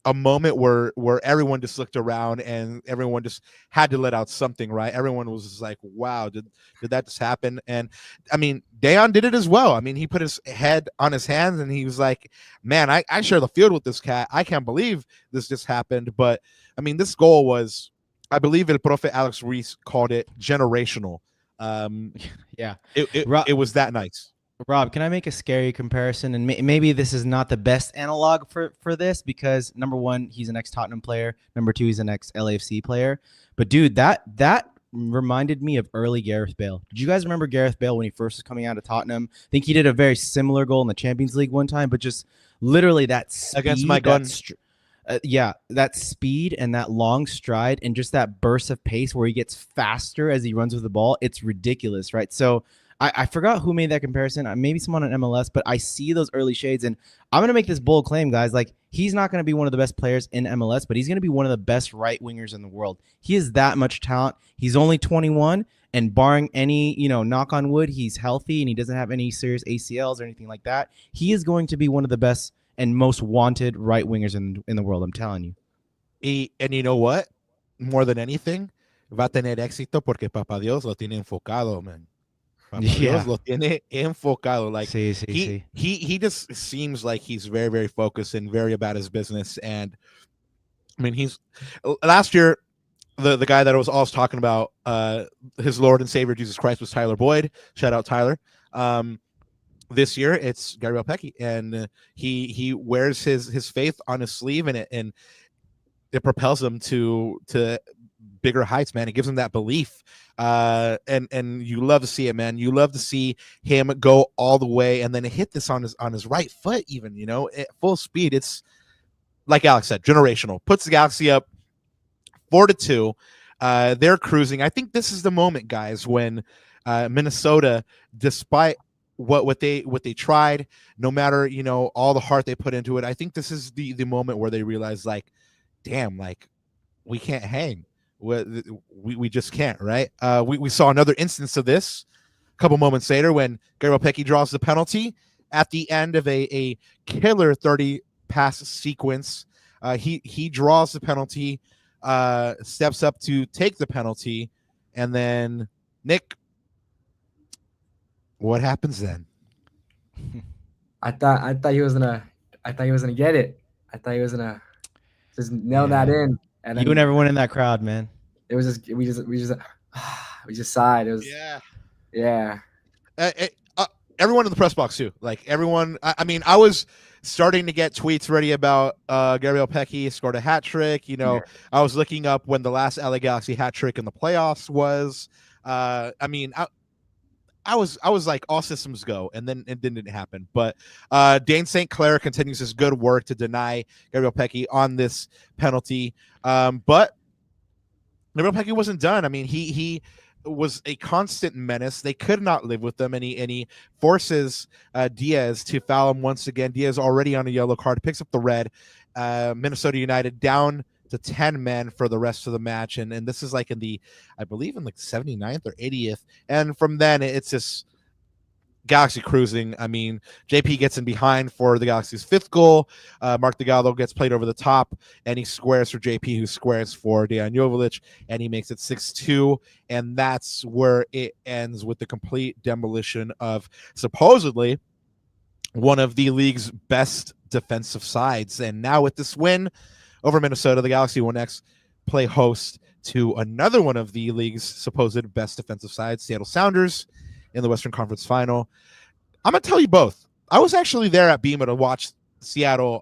a moment where everyone just looked around and everyone just had to let out something, right? Everyone was just like, wow, did that just happen? And I mean, Dayon did it as well. I mean, he put his head on his hands and he was like, man, I share the field with this cat. I can't believe this just happened. But I mean, this goal was, I believe El Profe Alex Reus called it generational. Yeah, it was that nice. Rob, can I make a scary comparison? And maybe this is not the best analog for this, because number one, he's an ex-Tottenham player. Number two, he's an ex-LAFC player. But dude, that reminded me of early Gareth Bale. Did you guys remember Gareth Bale when he first was coming out of Tottenham? I think he did a very similar goal in the Champions League one time, but just literally that speed, against my gun. That speed and that long stride and just that burst of pace where he gets faster as he runs with the ball. It's ridiculous, right? So I forgot who made that comparison. Maybe someone on MLS, but I see those early shades, and I'm going to make this bold claim, guys. Like, he's not going to be one of the best players in MLS, but he's going to be one of the best right wingers in the world. He is that much talent. He's only 21, and barring any, knock on wood, he's healthy and he doesn't have any serious ACLs or anything like that. He is going to be one of the best and most wanted right wingers in the world. I'm telling you. And you know what? More than anything, va a tener éxito porque Papá Dios lo tiene enfocado, man. Yeah. Lo tiene enfocado. Like, sí. He just seems like he's very, very focused and very about his business. And I mean, he's last year, the guy that I was always talking about, his Lord and Savior Jesus Christ, was Tyler Boyd. Shout out Tyler. This year it's Gabriel Pecky, and he wears his faith on his sleeve, and it propels him to bigger heights, man. It gives him that belief. And you love to see it, man. You love to see him go all the way and then hit this on his right foot, even, at full speed. It's like Alex said, generational. Puts the Galaxy up 4-2. They're cruising. I think this is the moment, guys, when Minnesota, despite what they tried, no matter all the heart they put into it, I think this is the moment where they realize, like, damn, like, we can't hang. We just can't, right? We saw another instance of this a couple moments later when Gabriel draws the penalty at the end of a killer 30 pass sequence. He draws the penalty, steps up to take the penalty, and then Nick, what happens then? I thought he was gonna get it. I thought he was gonna just nail that in. And you and everyone in that crowd, man. It was just we just sighed. It was yeah. Everyone in the press box too. Like everyone. I mean, I was starting to get tweets ready about Gabriel scored a hat trick. I was looking up when the last LA Galaxy hat trick in the playoffs was. I mean, I was like, all systems go, and then it didn't happen. But Dane St. Clair continues his good work to deny Gabriel on this penalty. But Gabriel wasn't done. I mean, he was a constant menace. They could not live with them, and he forces Diaz to foul him once again. Diaz already on a yellow card, picks up the red. Minnesota United down to 10 men for the rest of the match, and this is like I believe in like 79th or 80th, and from then it's just Galaxy cruising. I mean, JP gets in behind for the Galaxy's 5th goal. Mark Delgado gets played over the top, and he squares for JP, who squares for Dejan Joveljic, and he makes it 6-2, and that's where it ends, with the complete demolition of supposedly one of the league's best defensive sides. And now with this win over Minnesota, the Galaxy will next play host to another one of the league's supposed best defensive sides, Seattle Sounders, in the Western Conference Final. I'm going to tell you both. I was actually there at BEMA to watch Seattle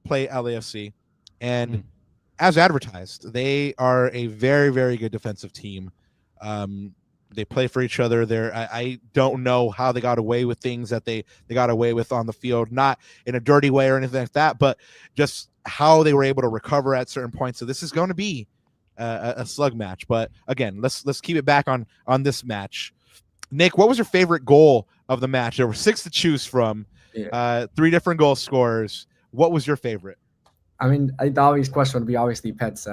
play LAFC, and as advertised, they are a very, very good defensive team. They play for each other. I don't know how they got away with things that they got away with on the field, not in a dirty way or anything like that, but just how they were able to recover at certain points. So this is going to be a slug match. But again, let's keep it back on this match. Nick, what was your favorite goal of the match? There were 6 to choose from, 3 different goal scorers. What was your favorite? I mean, I think the obvious question would be obviously Pet's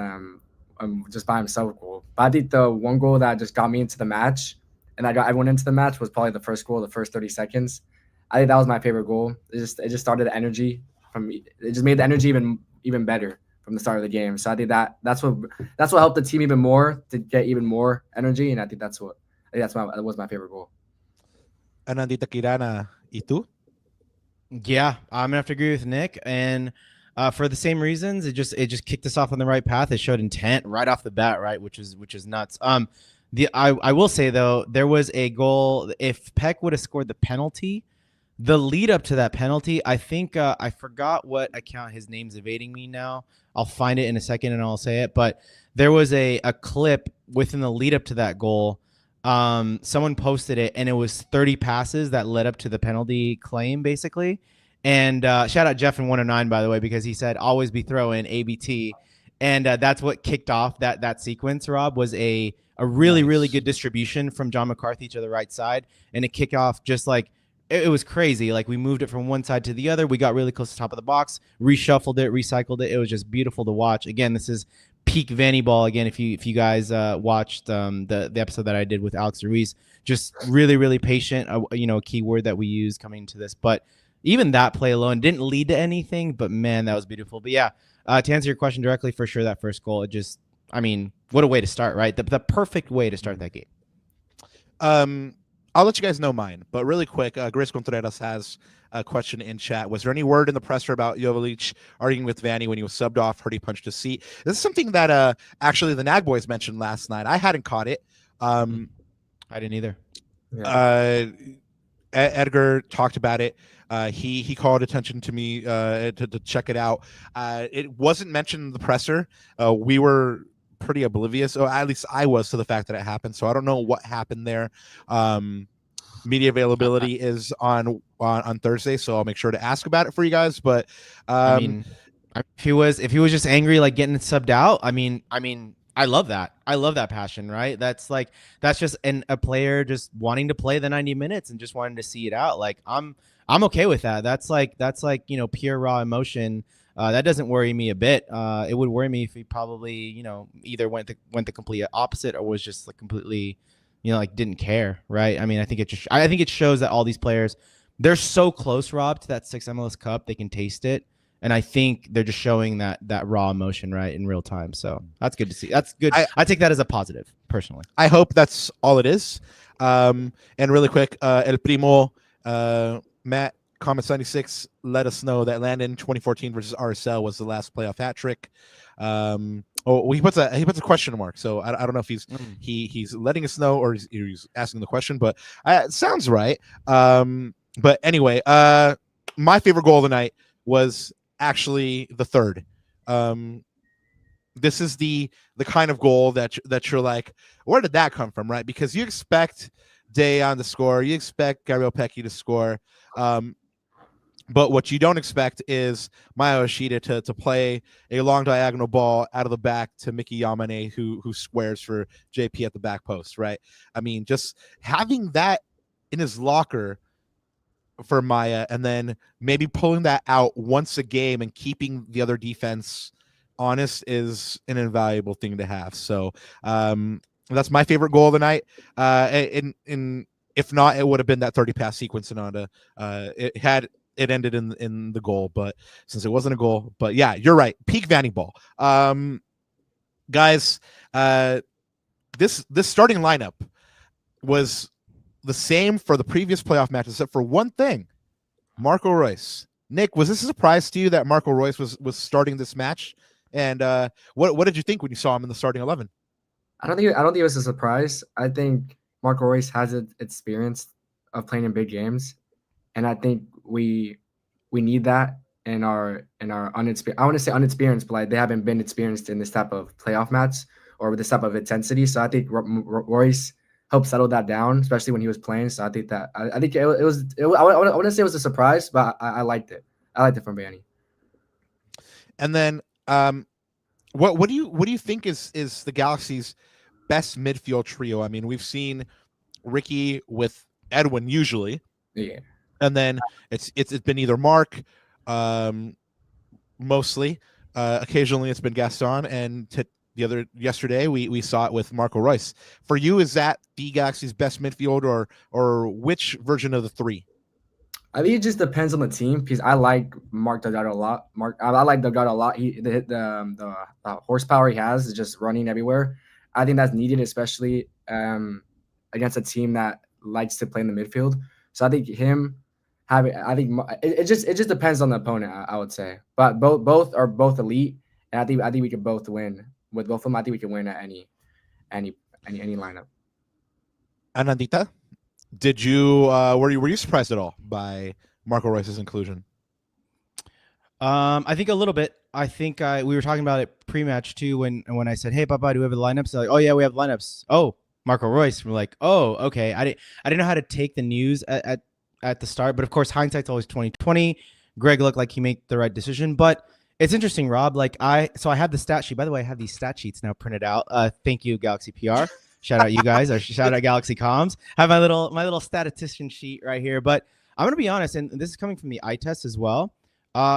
just by himself goal. But I think the one goal that just got me into the match and I got everyone into the match was probably the first goal, the first 30 seconds. I think that was my favorite goal. It just started the energy it just made the energy even better from the start of the game. So I think that's what helped the team even more to get even more energy, and I think that was my favorite goal. Anandita Kirana, ¿y tú? Yeah, I'm gonna have to agree with Nick, and for the same reasons, it just kicked us off on the right path. It showed intent right off the bat, right, which is nuts. I will say though, there was a goal. If Peck would have scored the penalty, the lead up to that penalty, I think I forgot what account. His name's evading me now. I'll find it in a second and I'll say it. But there was a clip within the lead up to that goal. Someone posted it, and it was 30 passes that led up to the penalty claim, basically. And shout out Jeff in 109, by the way, because he said always be throwing ABT, and that's what kicked off that sequence. Rob, was a really really good distribution from John McCarthy to the right side, and it kicked off just like it was crazy. Like we moved it from one side to the other. We got really close to the top of the box, reshuffled it, recycled it. It was just beautiful to watch. Again, this is peak Vanny ball. Again, if you guys watched the episode that I did with Alex Reus, just really really patient. A key word that we use coming to this, but even that play alone didn't lead to anything. But man, that was beautiful. But yeah, to answer your question directly, for sure, that first goal, what a way to start, right? The perfect way to start that game. I'll let you guys know mine, but really quick, Grace Contreras has a question in chat. Was there any word in the presser about Joveljic arguing with Vanny when he was subbed off, heard he punched his seat? This is something that actually the Nag Boys mentioned last night. I hadn't caught it. I didn't either. Yeah. Edgar talked about it. He called attention to me to check it out. It wasn't mentioned in the presser. We were pretty oblivious, or at least I was, to the fact that it happened. So I don't know what happened there. Media availability is on Thursday, so I'll make sure to ask about it for you guys. But if he was just angry, like getting subbed out, I I love that. I love that passion, right? That's just a player just wanting to play the 90 minutes and just wanting to see it out. Like I'm okay with that. That's like pure raw emotion. That doesn't worry me a bit. It would worry me if he probably, either went the complete opposite or was just like completely, like didn't care, right? I mean, I think it shows that all these players, they're so close, Rob, to that 6 MLS Cup, they can taste it. And I think they're just showing that raw emotion, right, in real time. So that's good to see. That's good. I take that as a positive, personally. I hope that's all it is. And really quick, El Primo, Matt, Comment 76, let us know that Landon 2014 versus RSL was the last playoff hat trick. He puts a question mark, so I don't know if he's letting us know or he's asking the question, but it sounds right. But anyway, my favorite goal of the night was actually the third. This is the kind of goal that you're like, where did that come from, right? Because you expect Dayon to score, you expect Gabriel to score, but what you don't expect is Maya Yoshida to play a long diagonal ball out of the back to Mickey Yamane, who squares for JP at the back post, right? I mean, just having that in his locker for Maya, and then maybe pulling that out once a game and keeping the other defense honest is an invaluable thing to have. So that's my favorite goal of the night. In if not, it would have been that 30 pass sequence in Ananda. It ended in the goal, but since it wasn't a goal, but yeah, you're right. Peak Vanny ball. Guys, this starting lineup was the same for the previous playoff match, except for one thing. Marco Reus. Nick, was this a surprise to you that Marco Reus was starting this match? And what did you think when you saw him in the starting 11? I don't think it was a surprise. I think Marco Reus has experience of playing in big games, and I think we need that in our unexperienced. I want to say unexperienced, but like they haven't been experienced in this type of playoff match or with this type of intensity. So I think Reus helped settle that down, especially when he was playing. So I think it was. I wouldn't say it was a surprise, but I liked it. I liked it from Vanny. And then, what do you think is the Galaxy's best midfield trio? I mean, we've seen Ricky with Edwin usually, yeah, and then it's been either Mark, mostly. Occasionally, it's been Gaston, and yesterday we saw it with Marco Reus. For you, is that the Galaxy's best midfield, or which version of the three? I think it just depends on the team because I like Mark Delgado a lot. I like Delgado a lot. The horsepower he has is just running everywhere. I think that's needed, especially against a team that likes to play in the midfield. So I think it just depends on the opponent. I would say, but both are elite, and I think we could both win with both of them. I think we can win at any lineup. Anandita, did you were you surprised at all by Marco Reus's inclusion? I think a little bit. I think we were talking about it pre-match too when I said, "Hey, Papa, do we have the lineups?" They're like, "Oh yeah, we have lineups." Oh, Marco Reus. We're like, "Oh, okay." I didn't know how to take the news at the start, but of course, hindsight's always 20/20. Greg looked like he made the right decision, but it's interesting, Rob. Like I have the stat sheet. By the way, I have these stat sheets now printed out. Thank you, Galaxy PR. Shout out you guys, or shout out Galaxy Comms. I have my little statistician sheet right here. But I'm gonna be honest, and this is coming from the eye test as well.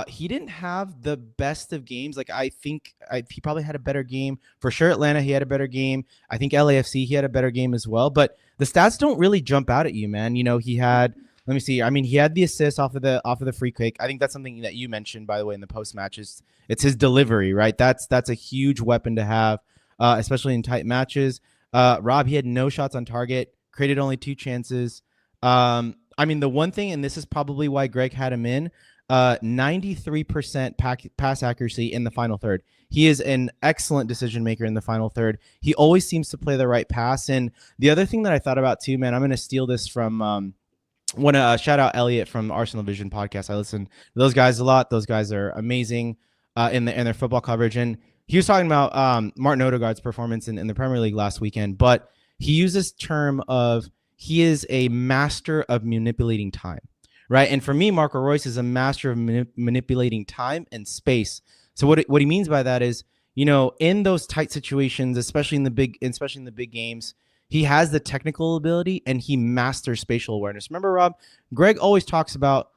He didn't have the best of games. Like I think he probably had a better game for sure. Atlanta, he had a better game. I think LAFC, he had a better game as well. But the stats don't really jump out at you, man. You know, he had. Let me see. I mean, he had the assist off of the free kick. I think that's something that you mentioned, by the way, in the post match. It's his delivery, right? That's a huge weapon to have, especially in tight matches. Rob, he had no shots on target, created only 2 chances. I mean, the one thing, and this is probably why Greg had him in, 93% pass accuracy in the final third. He is an excellent decision maker in the final third. He always seems to play the right pass. And the other thing that I thought about too, man, I'm going to steal this from want to shout out Elliot from Arsenal Vision podcast. I listen to those guys a lot. Those guys are amazing in their football coverage. And he was talking about Martin Odegaard's performance in the Premier League last weekend, but he used this term of he is a master of manipulating time, right? And for me, Marco Reus is a master of manipulating time and space. So what he means by that is, in those tight situations, especially in the big games, he has the technical ability and he masters spatial awareness. Remember, Rob, Greg always talks about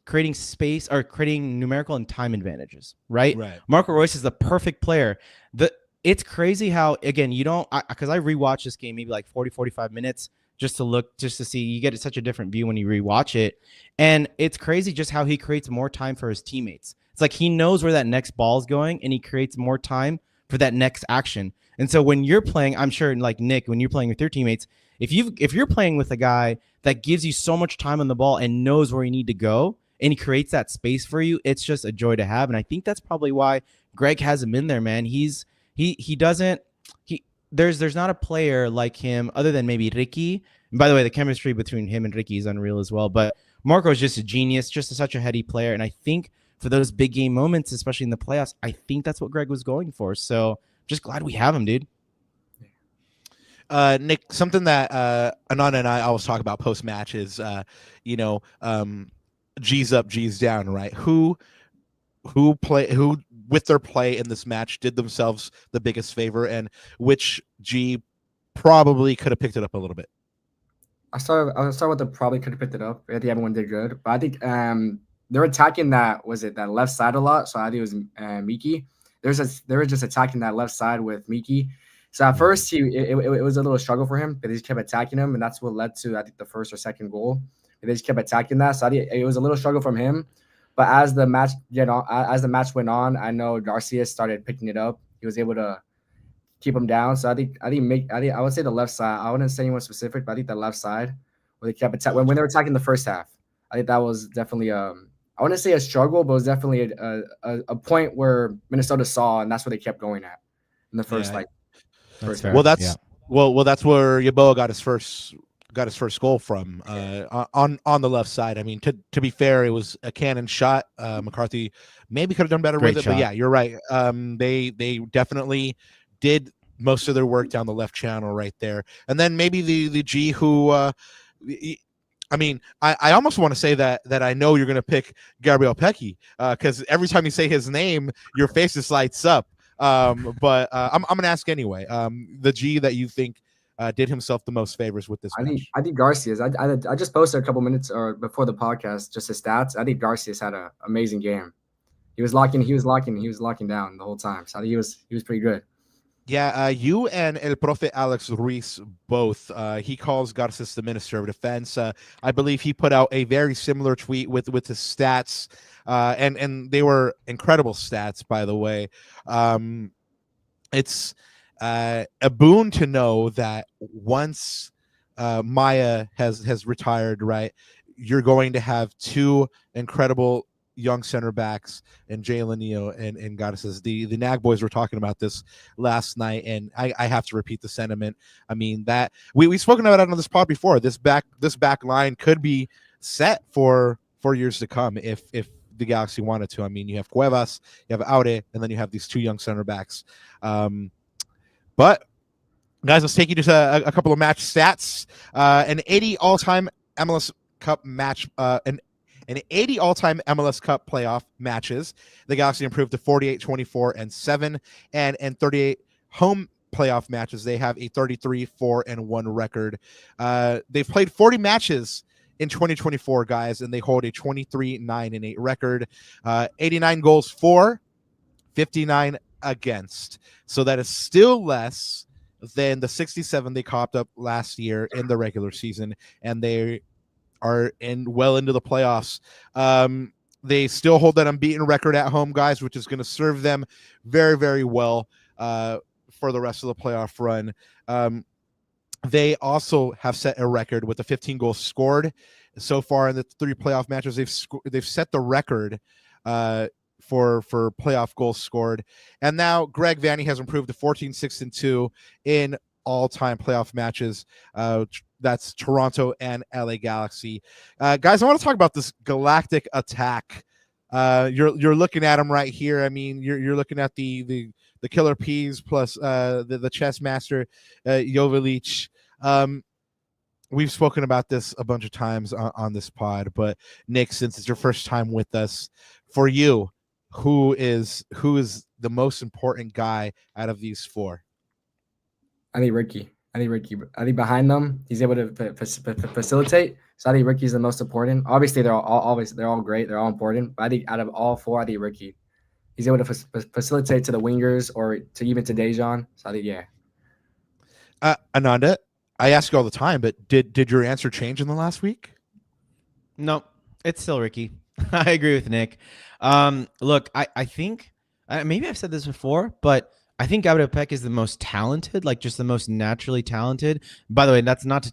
creating space or creating numerical and time advantages, right? Marco Reus is the perfect player. It's crazy how, again, because I rewatched this game maybe like 45 minutes just to see. You get such a different view when you rewatch it. And it's crazy just how he creates more time for his teammates. It's like he knows where that next ball is going and he creates more time for that next action. And so when you're playing, I'm sure like Nick, when you're playing with your teammates, if you're playing with a guy that gives you so much time on the ball and knows where you need to go and he creates that space for you, it's just a joy to have. And I think that's probably why Greg has him in there, man. There's not a player like him other than maybe Ricky. And by the way, the chemistry between him and Ricky is unreal as well. But Marco is just a genius, such a heady player. And I think for those big game moments, especially in the playoffs, I think that's what Greg was going for. So just glad we have him, dude. Nick, something that Ananda and I always talk about post match is, G's up, G's down, right? Who with their play in this match did themselves the biggest favor, and which G probably could have picked it up a little bit. I'll start with the probably could have picked it up. I think everyone did good, but I think they're attacking that left side a lot. So I think it was Miki. They were just attacking that left side with Miki. So at first it was a little struggle for him, but they just kept attacking him, and that's what led to I think the first or second goal. They just kept attacking that. So I think it was a little struggle from him. But as the match went on, I know Garcia started picking it up. He was able to keep him down. So I would say the left side. I wouldn't say anyone specific, but I think the left side where they kept attacking when they were attacking the first half. I think that was definitely I wouldn't say a struggle, but it was definitely a point where Minnesota saw, and that's where they kept going at in the first That's fair. Well, that's where Yeboah got his first goal from on the left side. I mean, to be fair, it was a cannon shot. McCarthy maybe could have done better with it, but yeah, you're right. They definitely did most of their work down the left channel right there, and then maybe the G who. I mean, I almost want to say that I know you're going to pick Gabriel Pecky because every time you say his name, your face just lights up. But I'm going to ask anyway. The G that you think did himself the most favors with this match. I think Garcia's. I just posted a couple minutes or before the podcast just his stats. I think Garcia's had an amazing game. He was locking down the whole time. So I think he was pretty good. Yeah, you and El Profe Alex Reus both. He calls Garcias the Minister of Defense. I believe he put out a very similar tweet with his stats, and they were incredible stats, by the way. It's a boon to know that once Maya has retired, right, you're going to have two incredible young center backs and Jalen Neo and Garcias. The Nag boys were talking about this last night, and I have to repeat the sentiment. I mean, that we've spoken about it on this pod before. This back line could be set for years to come if the Galaxy wanted to. I mean, you have Cuevas, you have Aude, and then you have these two young center backs. But guys, let's take you to a couple of match stats. An 80 all-time MLS Cup match, an 80 all-time MLS Cup playoff matches. The Galaxy improved to 48, 24, and 7, and 38 home playoff matches. They have a 33, 4, and 1 record. They've played 40 matches in 2024, guys, and they hold a 23, 9, and 8 record. 89 goals for, 59 against. So that is still less than the 67 they copped up last year in the regular season, and they are well into the playoffs. They still hold that unbeaten record at home, guys, which is going to serve them very, very well for the rest of the playoff run. They also have set a record with the 15 goals scored so far in the 3 playoff matches. They've set the record for playoff goals scored. And now Greg Vanney has improved to 14, 6, and 2 in all-time playoff matches. That's Toronto and LA Galaxy. Guys, I want to talk about this galactic attack. You're looking at them right here. I mean, you're looking at the Killer Peas plus the chess master Joveljic. We've spoken about this a bunch of times on this pod, but Nick, since it's your first time with us, for you, who is the most important guy out of these four? I think Ricky. I think behind them, he's able to facilitate. So I think Ricky's the most important. Obviously, they're all great. They're all important. But I think out of all four, I think Ricky. He's able to facilitate to the wingers or to even to Dejan. So I think, yeah. Ananda, I ask you all the time, but did your answer change in the last week? No, it's still Ricky. I agree with Nick. Look, I think maybe I've said this before, but I think Gabriel is the most talented, like just the most naturally talented. By the way, that's not to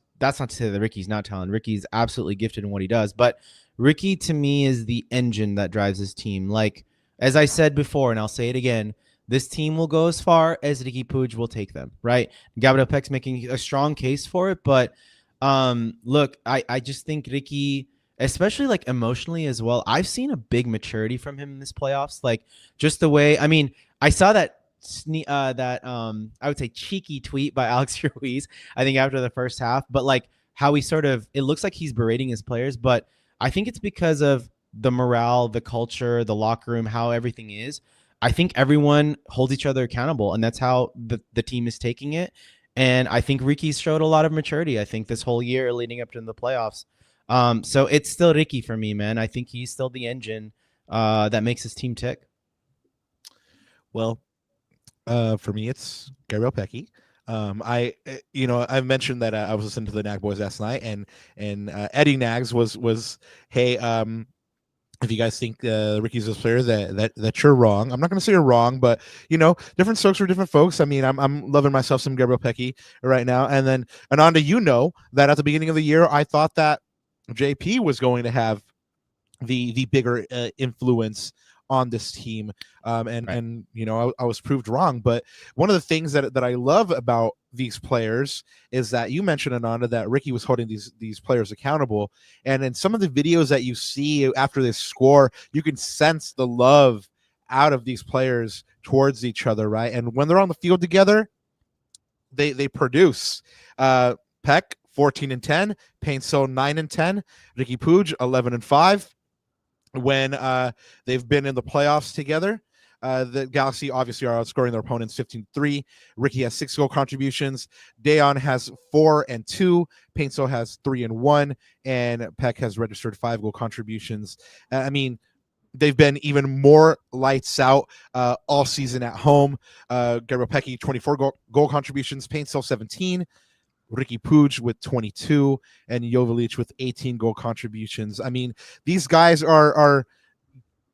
say that Ricky's not talented. Ricky's absolutely gifted in what he does, but Ricky to me is the engine that drives his team. Like, as I said before, and I'll say it again, this team will go as far as Ricky Puig will take them, right? Gabriel Peck's making a strong case for it, but look, I just think Ricky, especially like emotionally as well, I've seen a big maturity from him in this playoffs. Like just the way, I mean, I saw that I would say cheeky tweet by Alex Reus, I think after the first half, but like how he sort of, it looks like he's berating his players, but I think it's because of the morale, the culture, the locker room, how everything is. I think everyone holds each other accountable, and that's how the team is taking it. And I think Ricky's showed a lot of maturity, I think, this whole year leading up to the playoffs. So it's still Ricky for me, man. I think he's still the engine that makes his team tick. Well, for me, it's Gabriel Pecky. I've mentioned that I was listening to the Nag Boys last night, and Eddie Nags was hey, if you guys think Ricky's a player, that you're wrong. I'm not going to say you're wrong, but different strokes for different folks. I mean, I'm loving myself some Gabriel Pecky right now. And then Ananda, that at the beginning of the year, I thought that JP was going to have the bigger influence on this team, and I was proved wrong. But one of the things that I love about these players is that you mentioned, Ananda, that Ricky was holding these players accountable, and in some of the videos that you see after they score, you can sense the love out of these players towards each other, right? And when they're on the field together, they produce. Peck 14-10, Paintsil 9-10, Ricky Puig 11-5. When they've been in the playoffs together, the Galaxy obviously are outscoring their opponents 15-3. Ricky has 6 goal contributions. Dejan has 4-2. Paintsil has 3-1. And Peck has registered 5 goal contributions. I mean, they've been even more lights out all season at home. Gabriel Pecky, 24 goal contributions. Paintsil, 17. Ricky Puig with 22 and Joveljic with 18 goal contributions. I mean, these guys are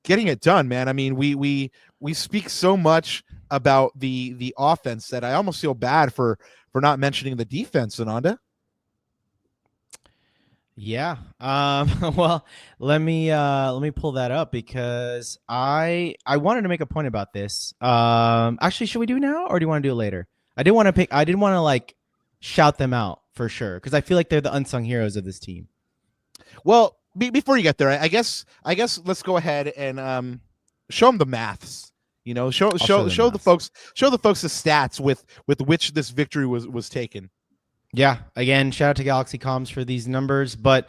getting it done, man. I mean, we speak so much about the offense that I almost feel bad for not mentioning the defense, Ananda. Yeah. Well, let me pull that up because I wanted to make a point about this. Actually, should we do it now or do you want to do it later? I didn't want to like shout them out for sure because I feel like they're the unsung heroes of this team. Well, before you get there, I guess let's go ahead and show them the maths. Show the folks the stats with which this victory was taken. Yeah, again, shout out to Galaxy Comms for these numbers, but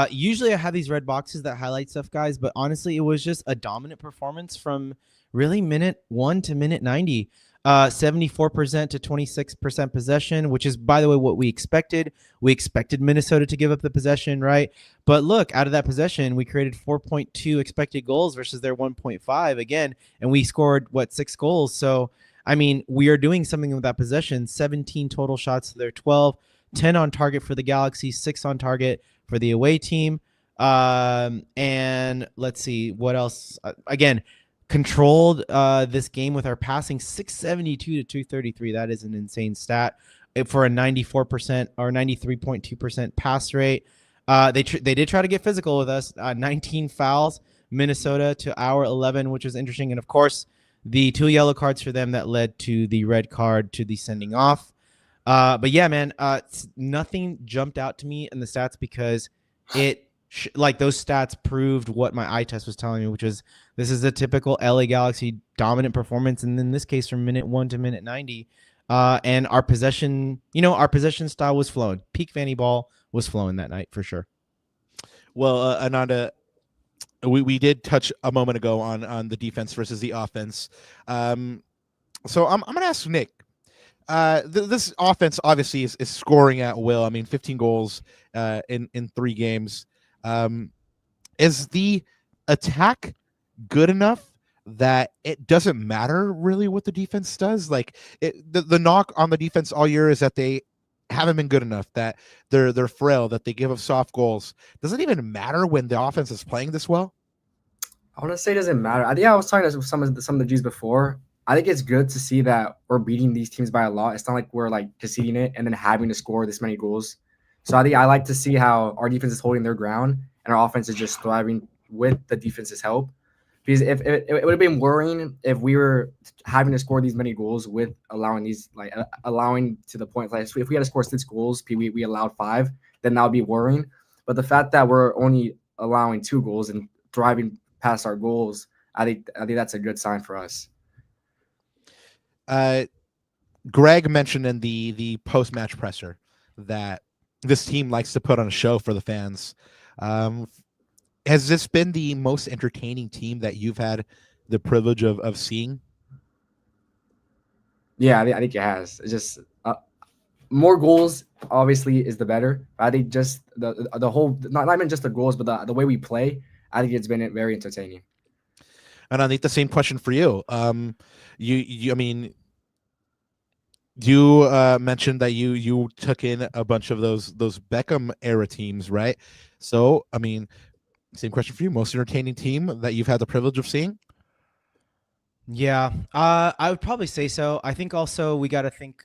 usually I have these red boxes that highlight stuff, guys, but honestly, it was just a dominant performance from really minute 1 to minute 90. 74% to 26% possession, which is, by the way, what we expected. We expected Minnesota to give up the possession, right? But look, out of that possession, we created 4.2 expected goals versus their 1.5 again, and we scored, 6 goals? So, I mean, we are doing something with that possession. 17 total shots to their 12, 10 on target for the Galaxy, 6 on target for the away team. And let's see, what else? Again, controlled this game with our passing 672 to 233. That is an insane stat for a 94% or 93.2% pass rate. They did try to get physical with us. 19 fouls, Minnesota to our 11, which was interesting. And of course, the 2 yellow cards for them that led to the red card to the sending off. But yeah, man, nothing jumped out to me in the stats because those stats proved what my eye test was telling me, which is this is a typical LA Galaxy dominant performance, and in this case from minute 1 to minute 90. And our possession style was flowing. Peak Fanny ball was flowing that night for sure. Well, Ananda, we did touch a moment ago on the defense versus the offense. So I'm going to ask Nick. This offense obviously is scoring at will. I mean, 15 goals in 3 games. Is the attack good enough that it doesn't matter really what the defense does? Like the knock on the defense all year is that they haven't been good enough, that they're frail, that they give up soft goals. Does it even matter when the offense is playing this well? I want to say it doesn't matter. I think I was talking to some of the G's before. I think it's good to see that we're beating these teams by a lot. It's not like we're like conceding it and then having to score this many goals. So I think I like to see how our defense is holding their ground and our offense is just thriving with the defense's help. Because if it would have been worrying if we were having to score these many goals with allowing to the point, like if we had to score 6 goals, we allowed 5, then that would be worrying. But the fact that we're only allowing 2 goals and thriving past our goals, I think that's a good sign for us. Greg mentioned in the post-match presser that this team likes to put on a show for the fans. Has this been the most entertaining team that you've had the privilege of seeing? Yeah, I think it has. It's just more goals, obviously, is the better. I think just the whole, not even just the goals, but the way we play, I think it's been very entertaining. And I think the same question for you. I mean, you mentioned that you took in a bunch of those Beckham era teams, right? So, I mean, same question for you. Most entertaining team that you've had the privilege of seeing? Yeah, I would probably say so. I think also we got to think,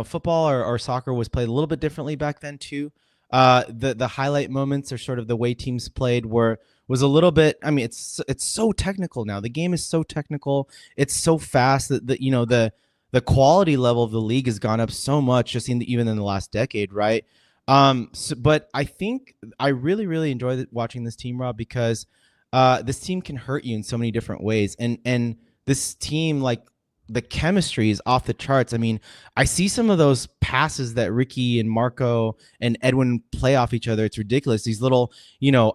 football or soccer was played a little bit differently back then too. The highlight moments or sort of the way teams played was a little bit. I mean, it's so technical now. The game is so technical. It's so fast that the quality level of the league has gone up so much just even in the last decade, right? But I think I really, really enjoy watching this team, Rob, because this team can hurt you in so many different ways. And this team, like, the chemistry is off the charts. I mean, I see some of those passes that Ricky and Marco and Edwin play off each other. It's ridiculous. These little,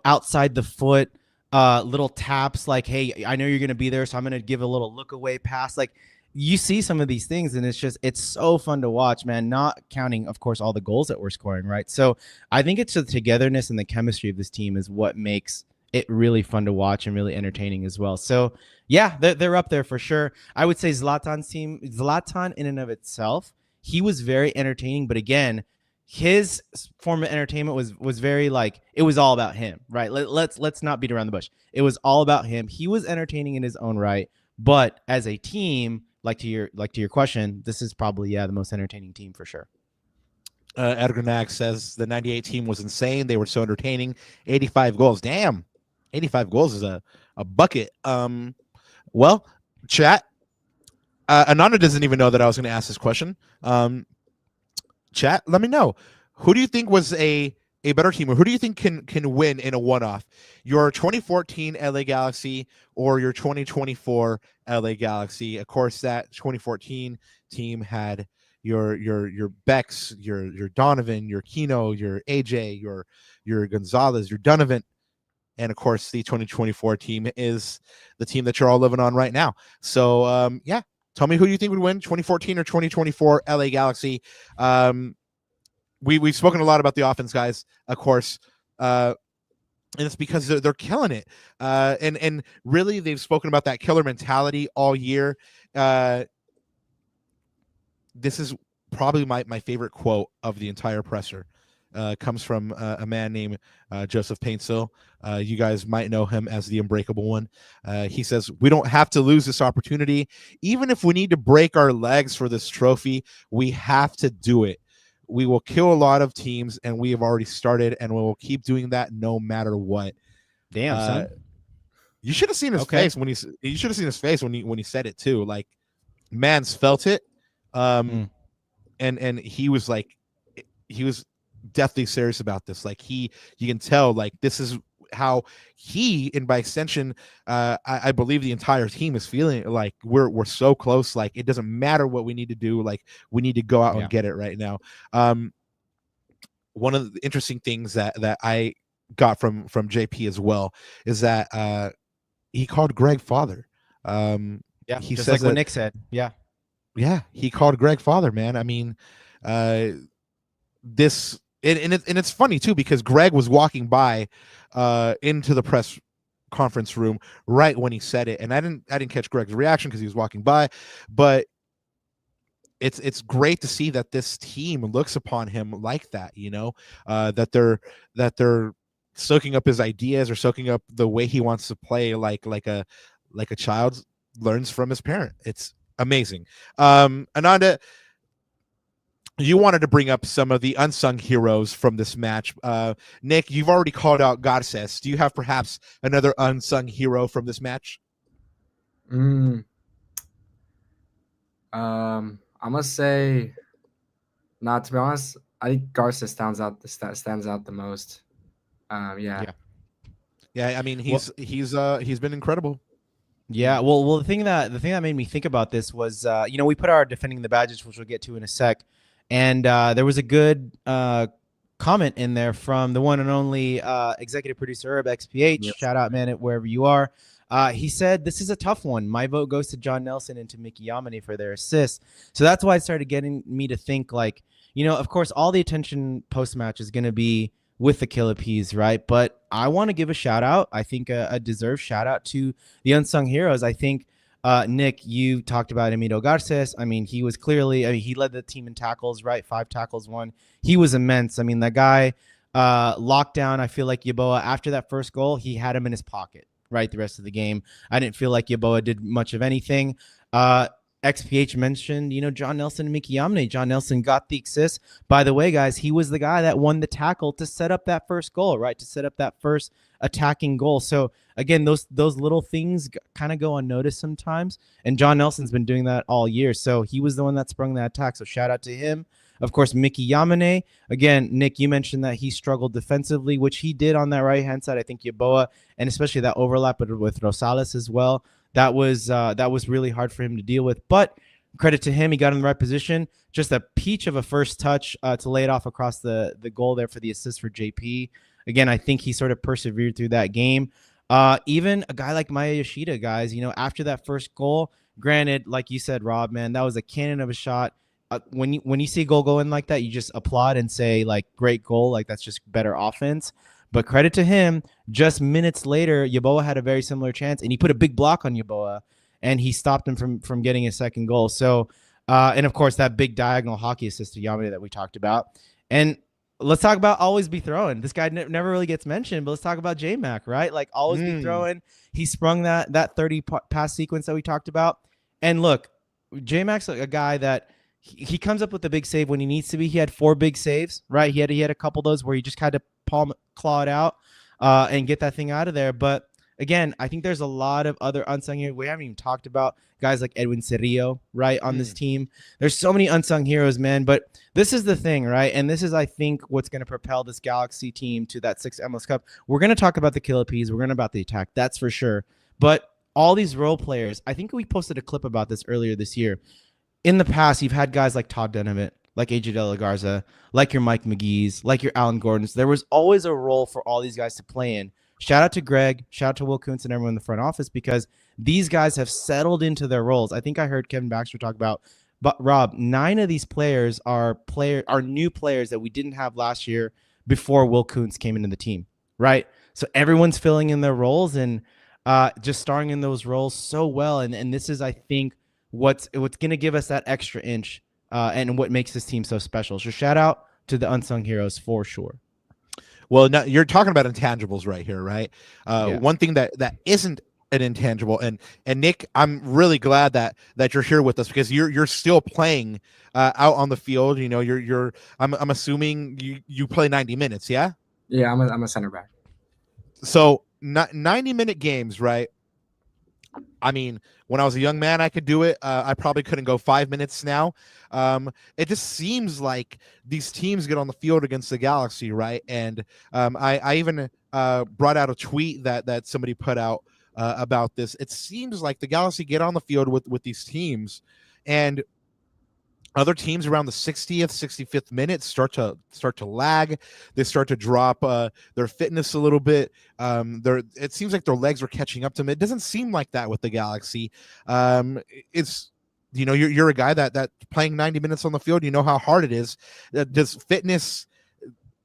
outside the foot, little taps like, hey, I know you're going to be there, so I'm going to give a little look away pass. Like, you see some of these things, and it's so fun to watch, man, not counting, of course, all the goals that we're scoring, right? So I think it's the togetherness and the chemistry of this team is what makes it really fun to watch and really entertaining as well. So, yeah, they're up there for sure. I would say Zlatan's team, Zlatan in and of itself, he was very entertaining, but again, his form of entertainment was very like, it was all about him, right? Let's not beat around the bush. It was all about him. He was entertaining in his own right, but as a team, like to your question, this is probably the most entertaining team for sure. Edgar Nag says the 98 team was insane. They were so entertaining. 85 goals. Damn. 85 goals is a bucket. Well, chat. Ananda doesn't even know that I was going to ask this question. Chat, let me know. Who do you think was a better team, or who do you think can win in a one-off? Your 2014 LA Galaxy or your 2024 LA Galaxy? Of course, that 2014 team had your Becks, your Donovan, your Kino, your AJ, your Gonzalez, your Donovan. And of course, the 2024 team is the team that you're all living on right now. So, tell me who you think would win, 2014 or 2024 LA Galaxy. We've spoken a lot about the offense, guys, of course, and it's because they're killing it. And really, they've spoken about that killer mentality all year. This is probably my favorite quote of the entire presser. Comes from a man named Joseph Paintsil. You guys might know him as the Unbreakable One. He says, "We don't have to lose this opportunity. Even if we need to break our legs for this trophy, we have to do it. We will kill a lot of teams, and we have already started, and we will keep doing that no matter what." Damn, son. You should have seen his face when you should have seen his face when he said it too. Like, man's felt it. And he was like, he was deathly serious about this. Like, you can tell, like, this is how he, and by extension, I believe the entire team is feeling. Like, we're so close. Like, it doesn't matter what we need to do. Like, we need to go out and get it right now. One of the interesting things that I got from JP as well is that he called Greg father. Yeah, He just says like what that, Nick said. Yeah. yeah, he called Greg father, man. I mean, this and it's funny too because Greg was walking by into the press conference room right when he said it, and I didn't catch Greg's reaction because he was walking by, but it's great to see that this team looks upon him like that, you know, that they're soaking up his ideas or soaking up the way he wants to play, like a child learns from his parent. It's amazing. Ananda, you wanted to bring up some of the unsung heroes from this match. Nick, you've already called out Garces. Do you have perhaps another unsung hero from this match? I must say, not to be honest, I think Garza stands out the most. Yeah. I mean, he's been incredible. Yeah, well, the thing that made me think about this was, we put our defending the badges, which we'll get to in a sec, and there was a good comment in there from the one and only executive producer Herb XPH. Yep. Shout out, man, wherever you are. He said this is a tough one. My vote goes to John Nelson and to Mickey Yamane for their assists. So that's why it started getting me to think, like, of course, all the attention post match is going to be with the Killer Peas, right? But I want to give a shout out. I think a deserved shout out to the unsung heroes. I think, Nick, you talked about Emilio Garces. I mean, he was clearly, he led the team in tackles, right? 5 tackles, 1. He was immense. I mean, that guy locked down, I feel like Yeboah, after that first goal, he had him in his pocket, right? The rest of the game. I didn't feel like Yeboah did much of anything. XPH mentioned, John Nelson and Mickey Yamane. John Nelson got the assist. By the way, guys, he was the guy that won the tackle to set up that first goal, right? To set up that first attacking goal. So again, those little things kind of go unnoticed sometimes. And John Nelson's been doing that all year. So he was the one that sprung that attack. So shout out to him. Of course, Mickey Yamane. Again, Nick, you mentioned that he struggled defensively, which he did on that right-hand side. I think Yeboah, and especially that overlap with Rosales as well. That was really hard for him to deal with. But credit to him, he got in the right position. Just a peach of a first touch to lay it off across the goal there for the assist for JP. Again, I think he sort of persevered through that game. Even a guy like Maya Yoshida, guys, after that first goal, granted, like you said, Rob, man, that was a cannon of a shot. When you see a goal go in like that, you just applaud and say, like, great goal. Like, that's just better offense. But credit to him, just minutes later, Yeboah had a very similar chance, and he put a big block on Yeboah, and he stopped him from getting a second goal. So, and of course, that big diagonal hockey assist to Yamane that we talked about. And let's talk about Always Be Throwing. This guy never really gets mentioned, but let's talk about JMac, right? Like, Always Be Throwing. He sprung that 30 pass sequence that we talked about. And look, JMac's a guy that he comes up with a big save when he needs to be. He had 4 big saves, right? He had a couple of those where he just had to claw it out and get that thing out of there. But again, I think there's a lot of other unsung heroes. We haven't even talked about guys like Edwin Cerrillo, right, on this team. There's so many unsung heroes, man. But this is the thing, right? And this is, I think, what's going to propel this Galaxy team to that 6th MLS Cup. We're going to talk about the Killer Peas. We're going to about the attack. That's for sure. But all these role players, I think we posted a clip about this earlier this year. In the past, you've had guys like Todd Denovit, like AJ De La Garza, like your Mike McGee's, like your Alan Gordon's. There was always a role for all these guys to play in. Shout out to Greg, shout out to Will Kuntz and everyone in the front office, because these guys have settled into their roles. I think I heard Kevin Baxter talk about, but Rob, 9 of these players are new players that we didn't have last year before Will Kuntz came into the team, right? So everyone's filling in their roles and just starring in those roles so well. And this is, I think, what's going to give us that extra inch and what makes this team so special. So shout out to the unsung heroes for sure. Well, now you're talking about intangibles right here, right? One thing that isn't an intangible, and Nick, I'm really glad that you're here with us, because you're still playing out on the field. I'm assuming you play 90 minutes, yeah? Yeah, I'm a center back. So 90-minute games, right? I mean, when I was a young man, I could do it. I probably couldn't go 5 minutes now. It just seems like these teams get on the field against the Galaxy, right? And I even brought out a tweet that somebody put out about this. It seems like the Galaxy get on the field with these teams, and other teams around the 60th, 65th minute start to lag. They start to drop their fitness a little bit. It seems like their legs are catching up to them. It doesn't seem like that with the Galaxy. It's you're a guy that playing 90 minutes on the field. You know how hard it is. Does fitness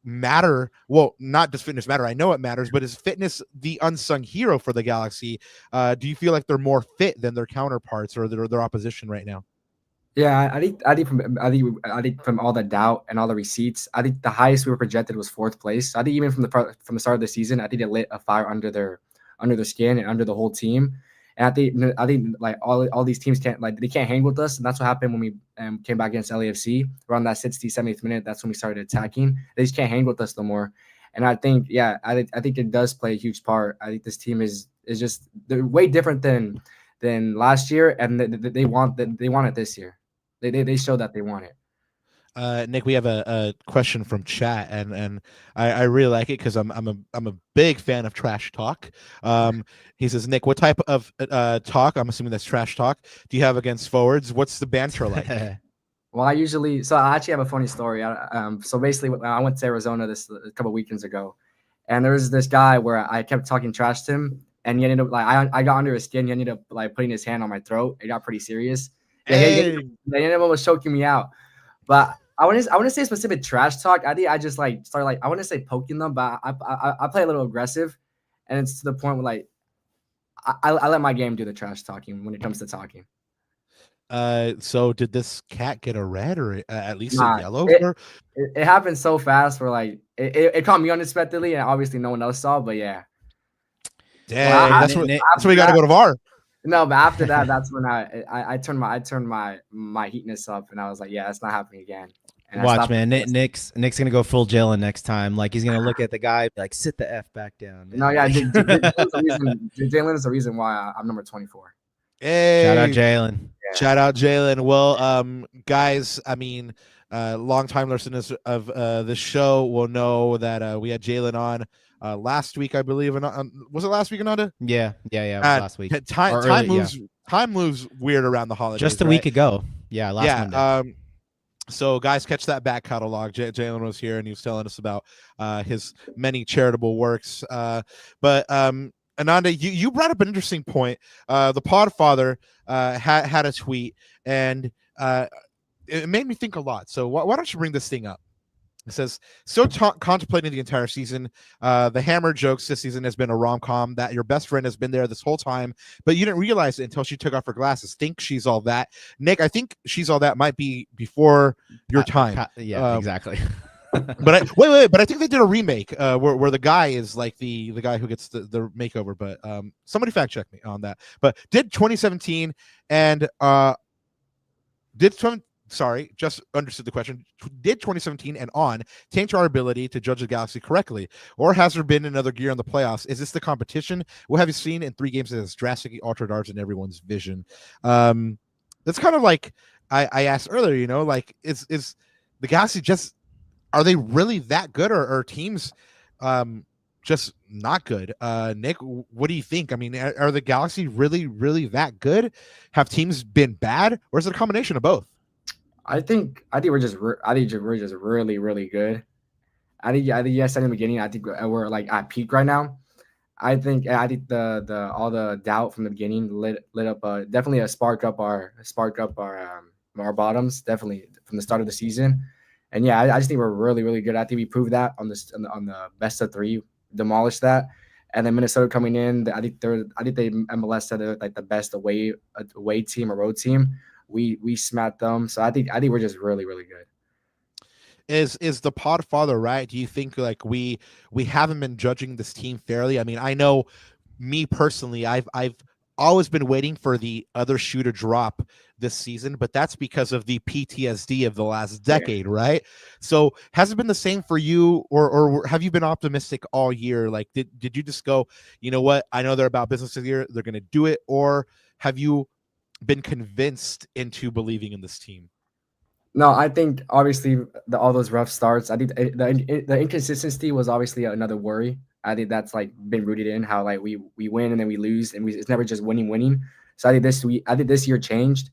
matter? Well, not does fitness matter. I know it matters, but is fitness the unsung hero for the Galaxy? Do you feel like they're more fit than their counterparts or their opposition right now? Yeah, I think from all the doubt and all the receipts, I think the highest we were projected was 4th place. I think even from the start of the season, I think it lit a fire under their skin and under the whole team. And I think like all these teams can't hang with us, and that's what happened when we came back against LAFC around that 60th, 70th minute. That's when we started attacking. They just can't hang with us no more. And I think I think it does play a huge part. I think this team is just they're way different than last year, and they want it this year. They show that they want it. Nick, we have a question from chat, and I really like it because I'm a big fan of trash talk. He says, Nick, what type of talk? I'm assuming that's trash talk. Do you have against forwards? What's the banter like? Well, I actually have a funny story. So basically, I went to Arizona a couple weekends ago, and there was this guy where I kept talking trash to him, and he ended up I got under his skin. He ended up putting his hand on my throat. It got pretty serious. They ended up almost choking me out. But I wouldn't say specific trash talk. I think I just started I wouldn't say poking them, but I play a little aggressive, and it's to the point where I let my game do the trash talking when it comes to talking. So did this cat get a red or at least a yellow? It happened so fast where it caught me unexpectedly, and obviously no one else saw. But yeah, dang, that's what we got to go to VAR. No, but after that, that's when I turned my heatness up, and I was like, yeah, that's not happening again. And watch, man. Nick's gonna go full Jalen next time. Like he's gonna look at the guy like, sit the F back down. Man. No, yeah, Jalen is the reason why I'm number 24. Hey, shout out Jalen. Yeah. Shout out Jalen. Well, guys, I mean, long-time listeners of this show will know that we had Jalen on last week, I believe. Was it last week, Ananda? Yeah, it was last week. Time moves weird around the holidays. Just a week ago. Yeah, last Monday. So guys, catch that back catalog. Jalen was here and he was telling us about his many charitable works. But Ananda, you brought up an interesting point. The Podfather had a tweet, and it made me think a lot. So why don't you bring this thing up? It says, still contemplating the entire season. The Hammer jokes this season has been a rom-com that your best friend has been there this whole time, but you didn't realize it until she took off her glasses. Think she's all that. Nick, I think she's all that might be before your time. Yeah, exactly. But I think they did a remake where the guy is like the guy who gets the makeover. But somebody fact check me on that. But did 2017 and just understood the question. Did 2017 and on taint our ability to judge the Galaxy correctly? Or has there been another gear in the playoffs? Is this the competition? What have you seen in 3 games that has drastically altered ours in everyone's vision? That's kind of like I asked earlier, is the Galaxy just, are they really that good, or are teams just not good? Nick, what do you think? I mean, are the Galaxy really, really that good? Have teams been bad, or is it a combination of both? I think we're just really, really good. I think yes, in the beginning, I think we're at peak right now. I think the all the doubt from the beginning lit up definitely spark up our bottoms, definitely from the start of the season. And yeah, I just think we're really, really good. I think we proved that on the best of 3, demolished that. And then Minnesota coming in, I think they MLS said they're the best away team or road team. We smacked them, so I think we're just really, really good. Is the Podfather right? Do you think we haven't been judging this team fairly? I mean, I know me personally, I've always been waiting for the other shoe to drop this season, but that's because of the PTSD of the last decade, right? So has it been the same for you, or have you been optimistic all year? Did you just go, you know what? I know they're about business this year. They're going to do it. Or have you been convinced into believing in this team? No, I think obviously all those rough starts. I think the inconsistency was obviously another worry. I think that's been rooted in how we win and then we lose, and it's never just winning. So I think this year changed.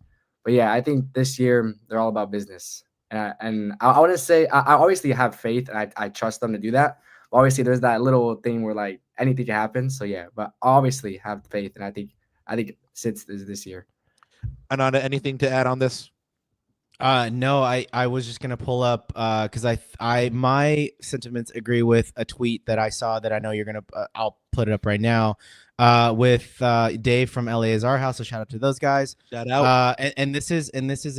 But yeah, I think this year they're all about business. And I want to say I obviously have faith and I trust them to do that. But obviously, there's that little thing where like anything can happen. So yeah, but I obviously have faith, and I think Sits is this year. Ananda, anything to add on this? No, I was just gonna pull up because my sentiments agree with a tweet that I saw that I know you're gonna. I'll put it up right now. With Dave from LA is Our House. So shout out to those guys. Shout out. And this is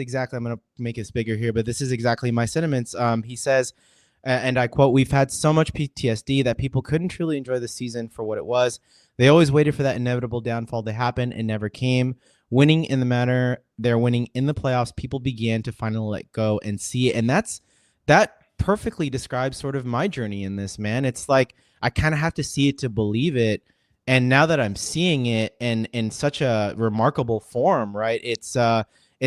exactly. I'm gonna make this bigger here, but this is exactly my sentiments. He says, and I quote: "We've had so much PTSD that people couldn't truly enjoy the season for what it was. They always waited for that inevitable downfall to happen. It never came. Winning in the manner they're winning in the playoffs, people began to finally let go and see it." And that perfectly describes sort of my journey in this, man. It's like I kind of have to see it to believe it. And now that I'm seeing it in such a remarkable form, right? It's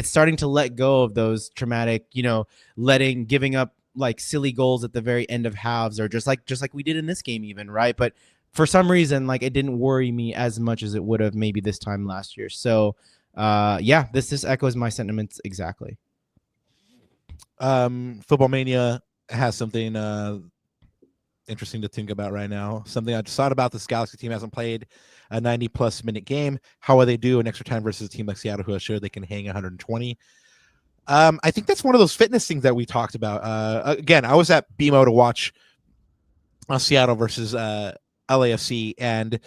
starting to let go of those traumatic, giving up like silly goals at the very end of halves, or just like we did in this game even, right? But for some reason, like it didn't worry me as much as it would have maybe this time last year. So yeah, this echoes my sentiments exactly. Football Mania has something interesting to think about right now. Something I just thought about: this Galaxy team hasn't played a 90-plus minute game. How will they do in extra time versus a team like Seattle, who has showed they can hang 120? I think that's one of those fitness things that we talked about. Again, I was at BMO to watch Seattle versus LAFC, and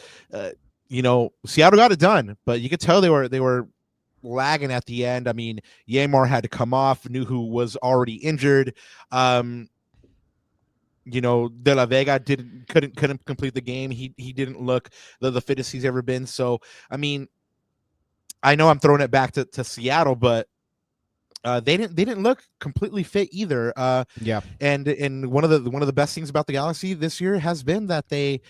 Seattle got it done, but you could tell they were lagging at the end. I mean, Yamar had to come off, knew who was already injured. De La Vega couldn't complete the game. He didn't look the fittest he's ever been. So I mean, I know I'm throwing it back to Seattle, but they didn't look completely fit either. Yeah. And one of the best things about the Galaxy this year has been that they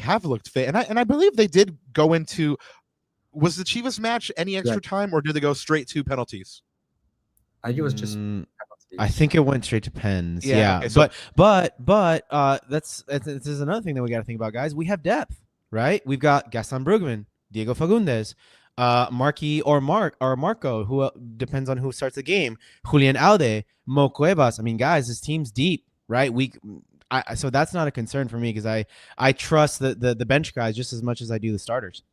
have looked fit. And I believe they did go into, was the Chivas match any extra time, or did they go straight to penalties? I think it was just I think it went straight to pens. Yeah. Okay, so, but this is another thing that we got to think about, guys. We have depth, right? We've got Gaston Brugman, Diego Fagundes, Marky or Marco, who depends on who starts the game, Julian Alde, Mo Cuevas. I mean, guys, this team's deep, right? So that's not a concern for me, because I trust the bench guys just as much as I do the starters.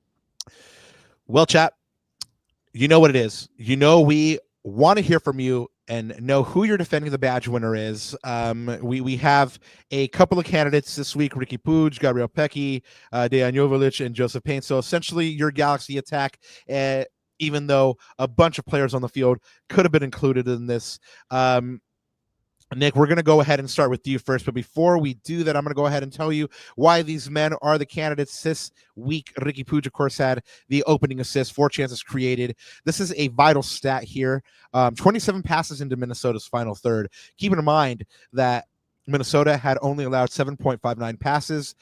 Well, chat, you know what it is. We want to hear from you and know who your defending the badge winner is. We have a couple of candidates this week: Ricky Puig, Gabriel Pecci, Dejan Joveljic, and Joseph Paint. So essentially your Galaxy attack, even though a bunch of players on the field could have been included in this. Nick, we're going to go ahead and start with you first. But before we do that, I'm going to go ahead and tell you why these men are the candidates this week. Ricky Puig, of course, had the opening assist, 4 chances created. This is a vital stat here. 27 passes into Minnesota's final third. Keeping in mind that Minnesota had only allowed 7.59 passes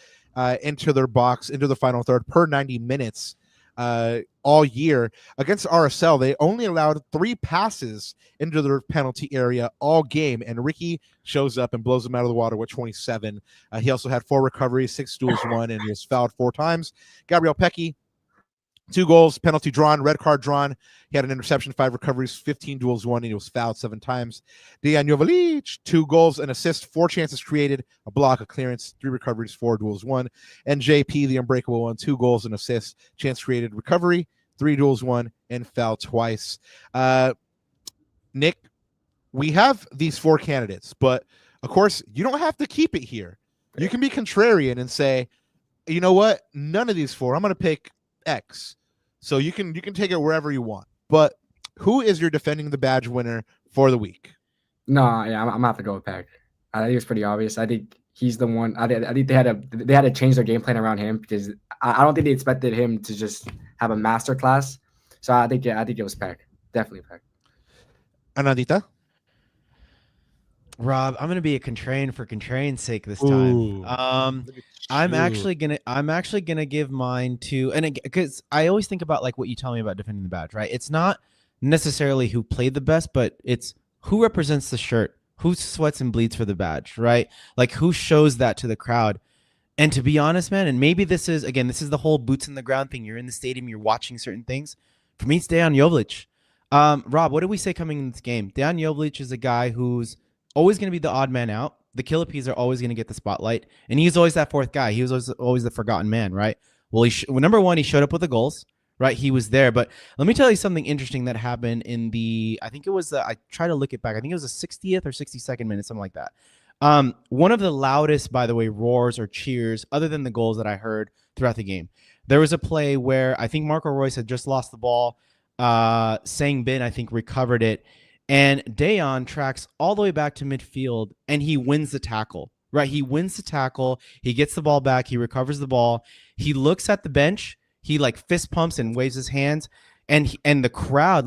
into their box, into the final third per 90 minutes all year. Against RSL, they only allowed 3 passes into their penalty area all game, and Ricky shows up and blows them out of the water with 27. He also had 4 recoveries, 6 duels won, and he was fouled 4 times. Gabriel Pecci, 2 goals, penalty drawn, red card drawn. He had an interception, 5 recoveries, 15 duels won, and he was fouled 7 times. Dejan Joveljic, 2 goals, an assist, 4 chances created, a block, a clearance, 3 recoveries, 4 duels won. And JP, the unbreakable one, 2 goals, an assist, chance created, recovery, 3 duels won, and fouled twice. Nick, we have these 4 candidates, but of course, you don't have to keep it here. You can be contrarian and say, you know what? None of these 4. I'm going to pick X. So you can take it wherever you want. But who is your defending the badge winner for the week? No, yeah, I'm gonna have to go with Peck. I think it's pretty obvious. I think he's the one. I think they had to change their game plan around him, because I don't think they expected him to just have a master class. So I think it was Peck. Definitely Peck. Anandita? Rob, I'm gonna be a contrarian for contrarian's sake this time. I'm actually gonna give mine to, and because I always think about like what you tell me about defending the badge, right? It's not necessarily who played the best, but it's who represents the shirt, who sweats and bleeds for the badge, right? Like who shows that to the crowd. And to be honest, man, and maybe this is the whole boots in the ground thing. You're in the stadium, you're watching certain things. For me, it's Dejan Joveljic. Rob, what did we say coming in this game? Dejan Joveljic is a guy who's always going to be the odd man out. The Killer Peas are always going to get the spotlight, and he's always that fourth guy. He was always the forgotten man, right? Well, number one, he showed up with the goals, right? He was there. But let me tell you something interesting that happened in I think it was, I try to look it back. I think it was the 60th or 62nd minute, something like that. One of the loudest, by the way, roars or cheers, other than the goals that I heard throughout the game. There was a play where I think Marco Reus had just lost the ball. Sang Bin, I think, recovered it. And Dejan tracks all the way back to midfield, and he wins the tackle, right? He wins the tackle. He gets the ball back. He recovers the ball. He looks at the bench. He like fist pumps and waves his hands. And the crowd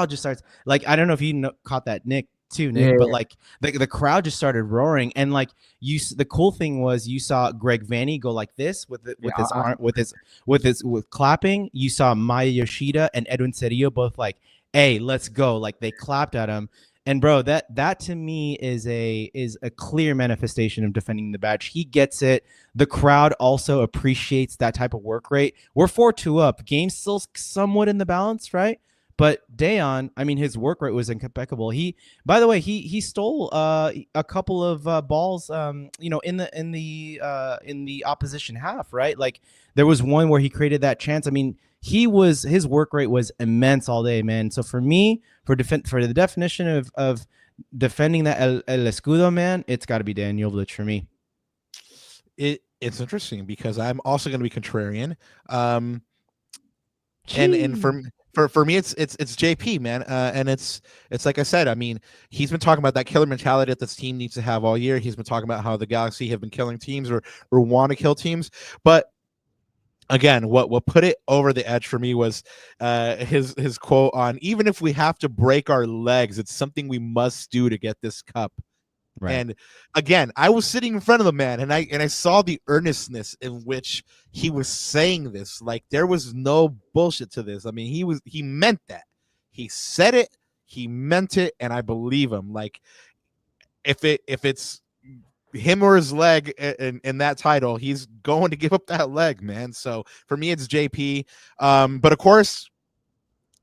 just starts, like, I don't know if you caught that, Nick, Yeah. but like the crowd just started roaring. And like the cool thing was you saw Greg Vanny go like this with his arm, with clapping. You saw Maya Yoshida and Edwin Cerillo both like, hey, let's go. Like they clapped at him. And bro, that to me is a clear manifestation of defending the badge. He gets it. The crowd also appreciates that type of work rate. We're 4-2 up. Game's still somewhat in the balance, right? But Dejan, I mean, his work rate was impeccable. By the way, he stole a couple of balls, in the opposition half, right? Like there was one where he created that chance. I mean, his work rate was immense all day, man. So for me, for the definition of defending that El Escudo, man, it's got to be Dejan Joveljic for me. It's interesting because I'm also going to be contrarian. And for me, it's JP, man, and it's like I said. I mean, he's been talking about that killer mentality that this team needs to have all year. He's been talking about how the Galaxy have been killing teams or want to kill teams. But again, what put it over the edge for me was his quote on, even if we have to break our legs, it's something we must do to get this cup. Right. And again, I was sitting in front of the man, and I saw the earnestness in which he was saying this. Like there was no bullshit to this. I mean, he meant that. He said it, he meant it, and I believe him. Like if it's him or his leg in that title, he's going to give up that leg, man. So for me, it's JP. But of course,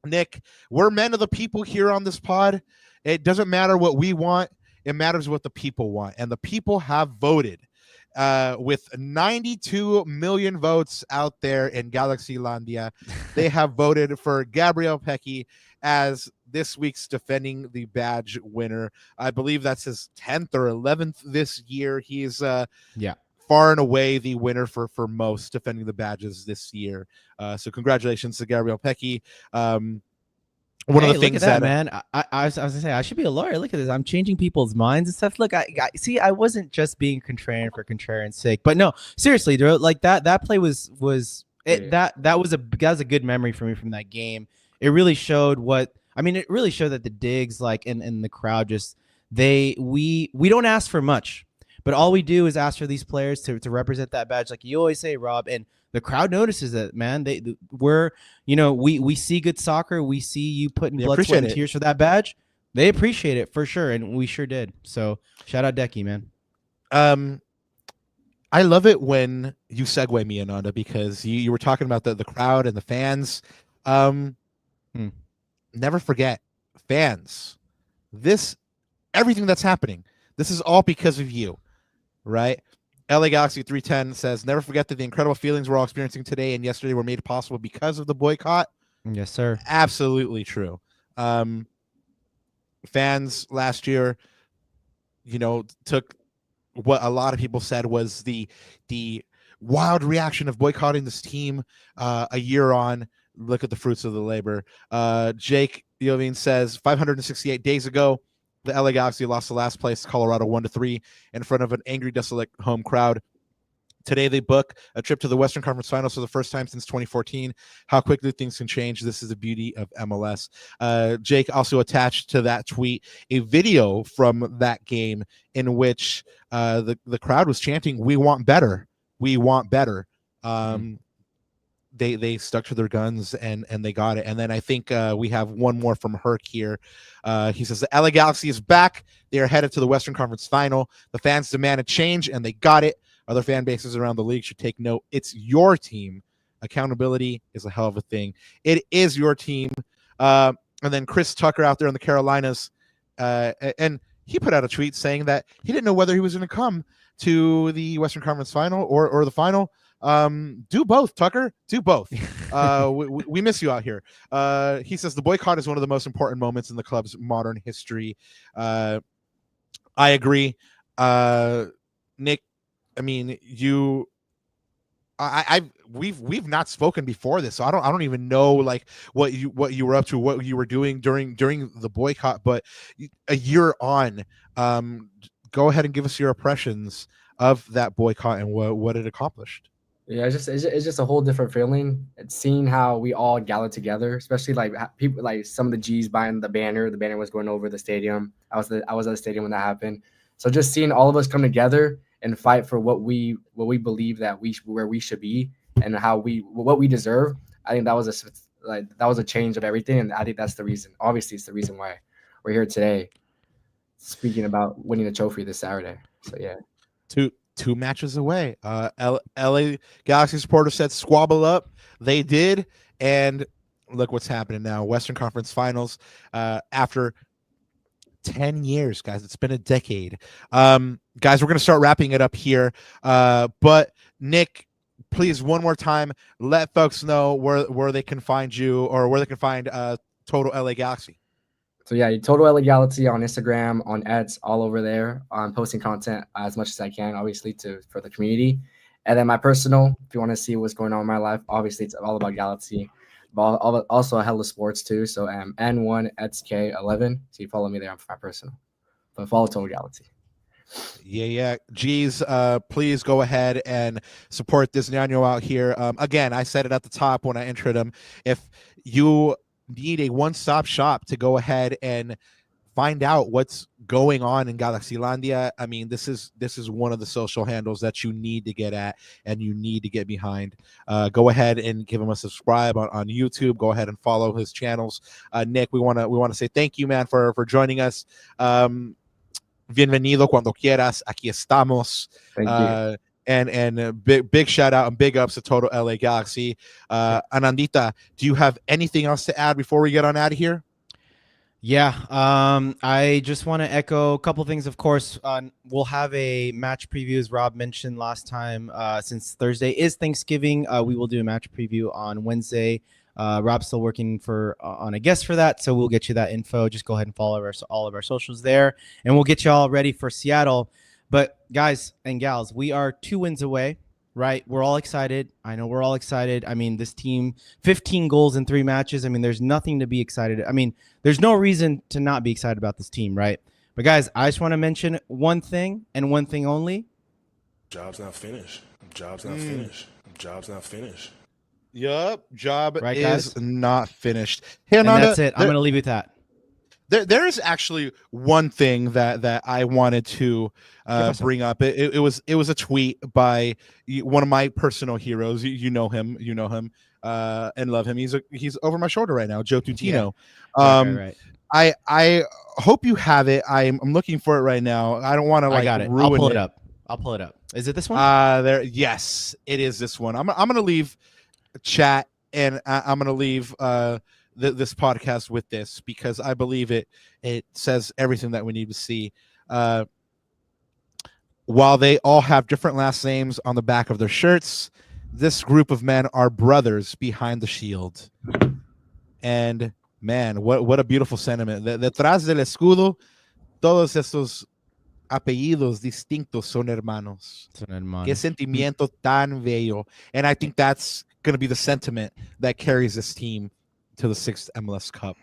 Nick, we're men of the people here on this pod. It doesn't matter what we want. It matters what the people want. And the people have voted with 92 million votes out there in Galaxylandia. They have voted for Gabriel Pecci as this week's defending the badge winner. I believe that's his 10th or 11th this year. He's far and away the winner for most defending the badges this year. So congratulations to Gabriel Pecci. One of the things that man, I was gonna say I should be a lawyer. Look at this. I'm changing people's minds and stuff. Look, I see. I wasn't just being contrarian for contrarian's sake, but no, seriously, like that play was that was a good memory for me from that game. It really showed it really showed that the Digz, like, and the crowd just we don't ask for much, but all we do is ask for these players to represent that badge, like you always say, Rob, and the crowd notices it, man. We see good soccer. We see you putting blood, sweat, and tears for that badge. They appreciate it for sure, and we sure did. So shout out Decky, man. I love it when you segue me, Ananda, because you were talking about the crowd and the fans. Never forget, fans. Everything that's happening, this is all because of you, right? LA Galaxy 310 says, never forget that the incredible feelings we're all experiencing today and yesterday were made possible because of the boycott. Yes, sir. Absolutely true. Fans last year, took what a lot of people said was the wild reaction of boycotting this team a year on. Look at the fruits of the labor. Jake Yovine says, 568 days ago, the LA Galaxy lost the last place to Colorado 1-3 in front of an angry, desolate home crowd. Today, they book a trip to the Western Conference Finals for the first time since 2014. How quickly things can change. This is the beauty of MLS. Jake also attached to that tweet a video from that game in which the crowd was chanting, "We want better. We want better." They stuck to their guns and they got it. And then I think we have one more from Herc here. He says, the LA Galaxy is back. They are headed to the Western Conference Final. The fans demanded change, and they got it. Other fan bases around the league should take note. It's your team. Accountability is a hell of a thing. It is your team. And And then Chris Tucker out there in the Carolinas, and he put out a tweet saying that he didn't know whether he was going to come to the Western Conference Final or the final. Do both, Tucker. Do both. We miss you out here. He says the boycott is one of the most important moments in the club's modern history. I agree. Nick, I mean, we've not spoken before this, so I don't even know like what you were up to, what you were doing during the boycott. But a year on, go ahead and give us your impressions of that boycott and what it accomplished. Yeah, it's just a whole different feeling. It's seeing how we all gathered together, especially like people, like some of the G's buying the banner. The banner was going over the stadium. I was at the stadium when that happened. So just seeing all of us come together and fight for what we believe that where we should be and what we deserve. I think that was a change of everything, and I think that's the reason. Obviously, it's the reason why we're here today, speaking about winning the trophy this Saturday. So yeah, two matches away. LA Galaxy supporters said squabble up. They did, and look what's happening now. Western Conference Finals after 10 years, guys. It's been a decade. Guys, we're going to start wrapping it up here. But Nick, please, one more time, let folks know where they can find you or where they can find Total LA Galaxy. So yeah, Total LA Galaxy on Instagram, on Eds, all over there. I'm posting content as much as I can, obviously, for the community. And then my personal, if you want to see what's going on in my life, obviously it's all about Galaxy. But also hella sports too. So N1 EdsK11. So you follow me there for my personal. But follow Total Galaxy. Yeah. Geez, please go ahead and support this Nano out here. Again, I said it at the top when I introed him. If you need a one-stop shop to go ahead and find out what's going on in Galaxylandia, I mean, this is one of the social handles that you need to get at and you need to get behind. Go ahead and give him a subscribe on YouTube. Go ahead and follow his channels. Nick, we want to say thank you, man, for joining us. Bienvenido cuando quieras. Aquí estamos. Thank you. And big shout out and big ups to Total LA Galaxy. Anandita, do you have anything else to add before we get on out of here? Yeah, I just want to echo a couple things. Of course, we'll have a match preview, as Rob mentioned last time. Since Thursday is Thanksgiving, we will do a match preview on Wednesday. Rob's still working on a guest for that, so we'll get you that info. Just go ahead and follow all of our socials there, and we'll get you all ready for Seattle. But guys and gals, we are 2 wins away, right? We're all excited. I know we're all excited. I mean, this team, 15 goals in 3 matches. I mean, there's nothing to be excited. I mean, there's no reason to not be excited about this team, right? But guys, I just want to mention one thing and one thing only. Job's not finished. Job's not finished. Job's not finished. Yup, job right, is guys? not finished. Hey, And Ananda, that's it. I'm going to leave you with that. There is actually one thing that I wanted to bring up. It was a tweet by one of my personal heroes. You know him, and love him. He's over my shoulder right now, Joe Tutino. Yeah. Right. I hope you have it. I'm looking for it right now. I don't want to I got it. ruin I'll pull it up. Is it this one? Yes, it is this one. I'm gonna leave chat and I'm gonna leave this podcast with this because I believe it says everything that we need to see. While they all have different last names on the back of their shirts, this group of men are brothers behind the shield. And man, what a beautiful sentiment. Detrás del escudo, todos estos apellidos distintos son hermanos. Qué sentimiento tan bello. And I think that's going to be the sentiment that carries this team to the 6th MLS Cup.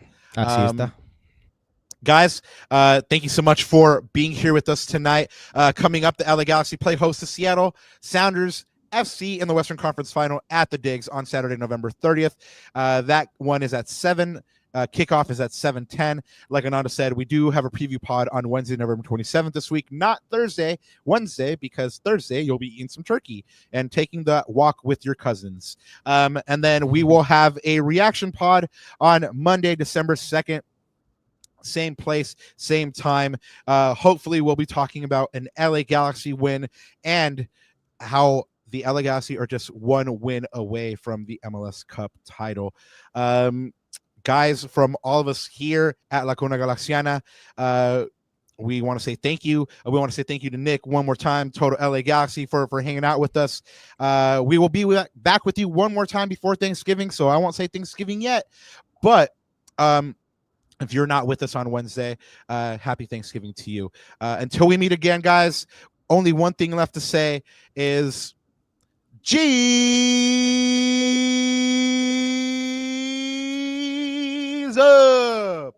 Guys, thank you so much for being here with us tonight. Coming up, the LA Galaxy play host to Seattle Sounders FC in the Western Conference Final at the Digz on Saturday, November 30th. That one is at 7. Kickoff is at 7:10. Like Ananda said, we do have a preview pod on Wednesday, November 27th this week, not Thursday, Wednesday, because Thursday you'll be eating some turkey and taking the walk with your cousins. And then we will have a reaction pod on Monday, December 2nd. Same place, same time. Hopefully we'll be talking about an LA Galaxy win and how the LA Galaxy are just 1 win away from the MLS Cup title. guys, from all of us here at La Cuna Galaxiana, we want to say thank you. We want to say thank you to Nick one more time, Total LA Galaxy, for hanging out with us. We will be back with you one more time before Thanksgiving, so I won't say Thanksgiving yet. But if you're not with us on Wednesday, happy Thanksgiving to you. Until we meet again, guys, only one thing left to say is G's up.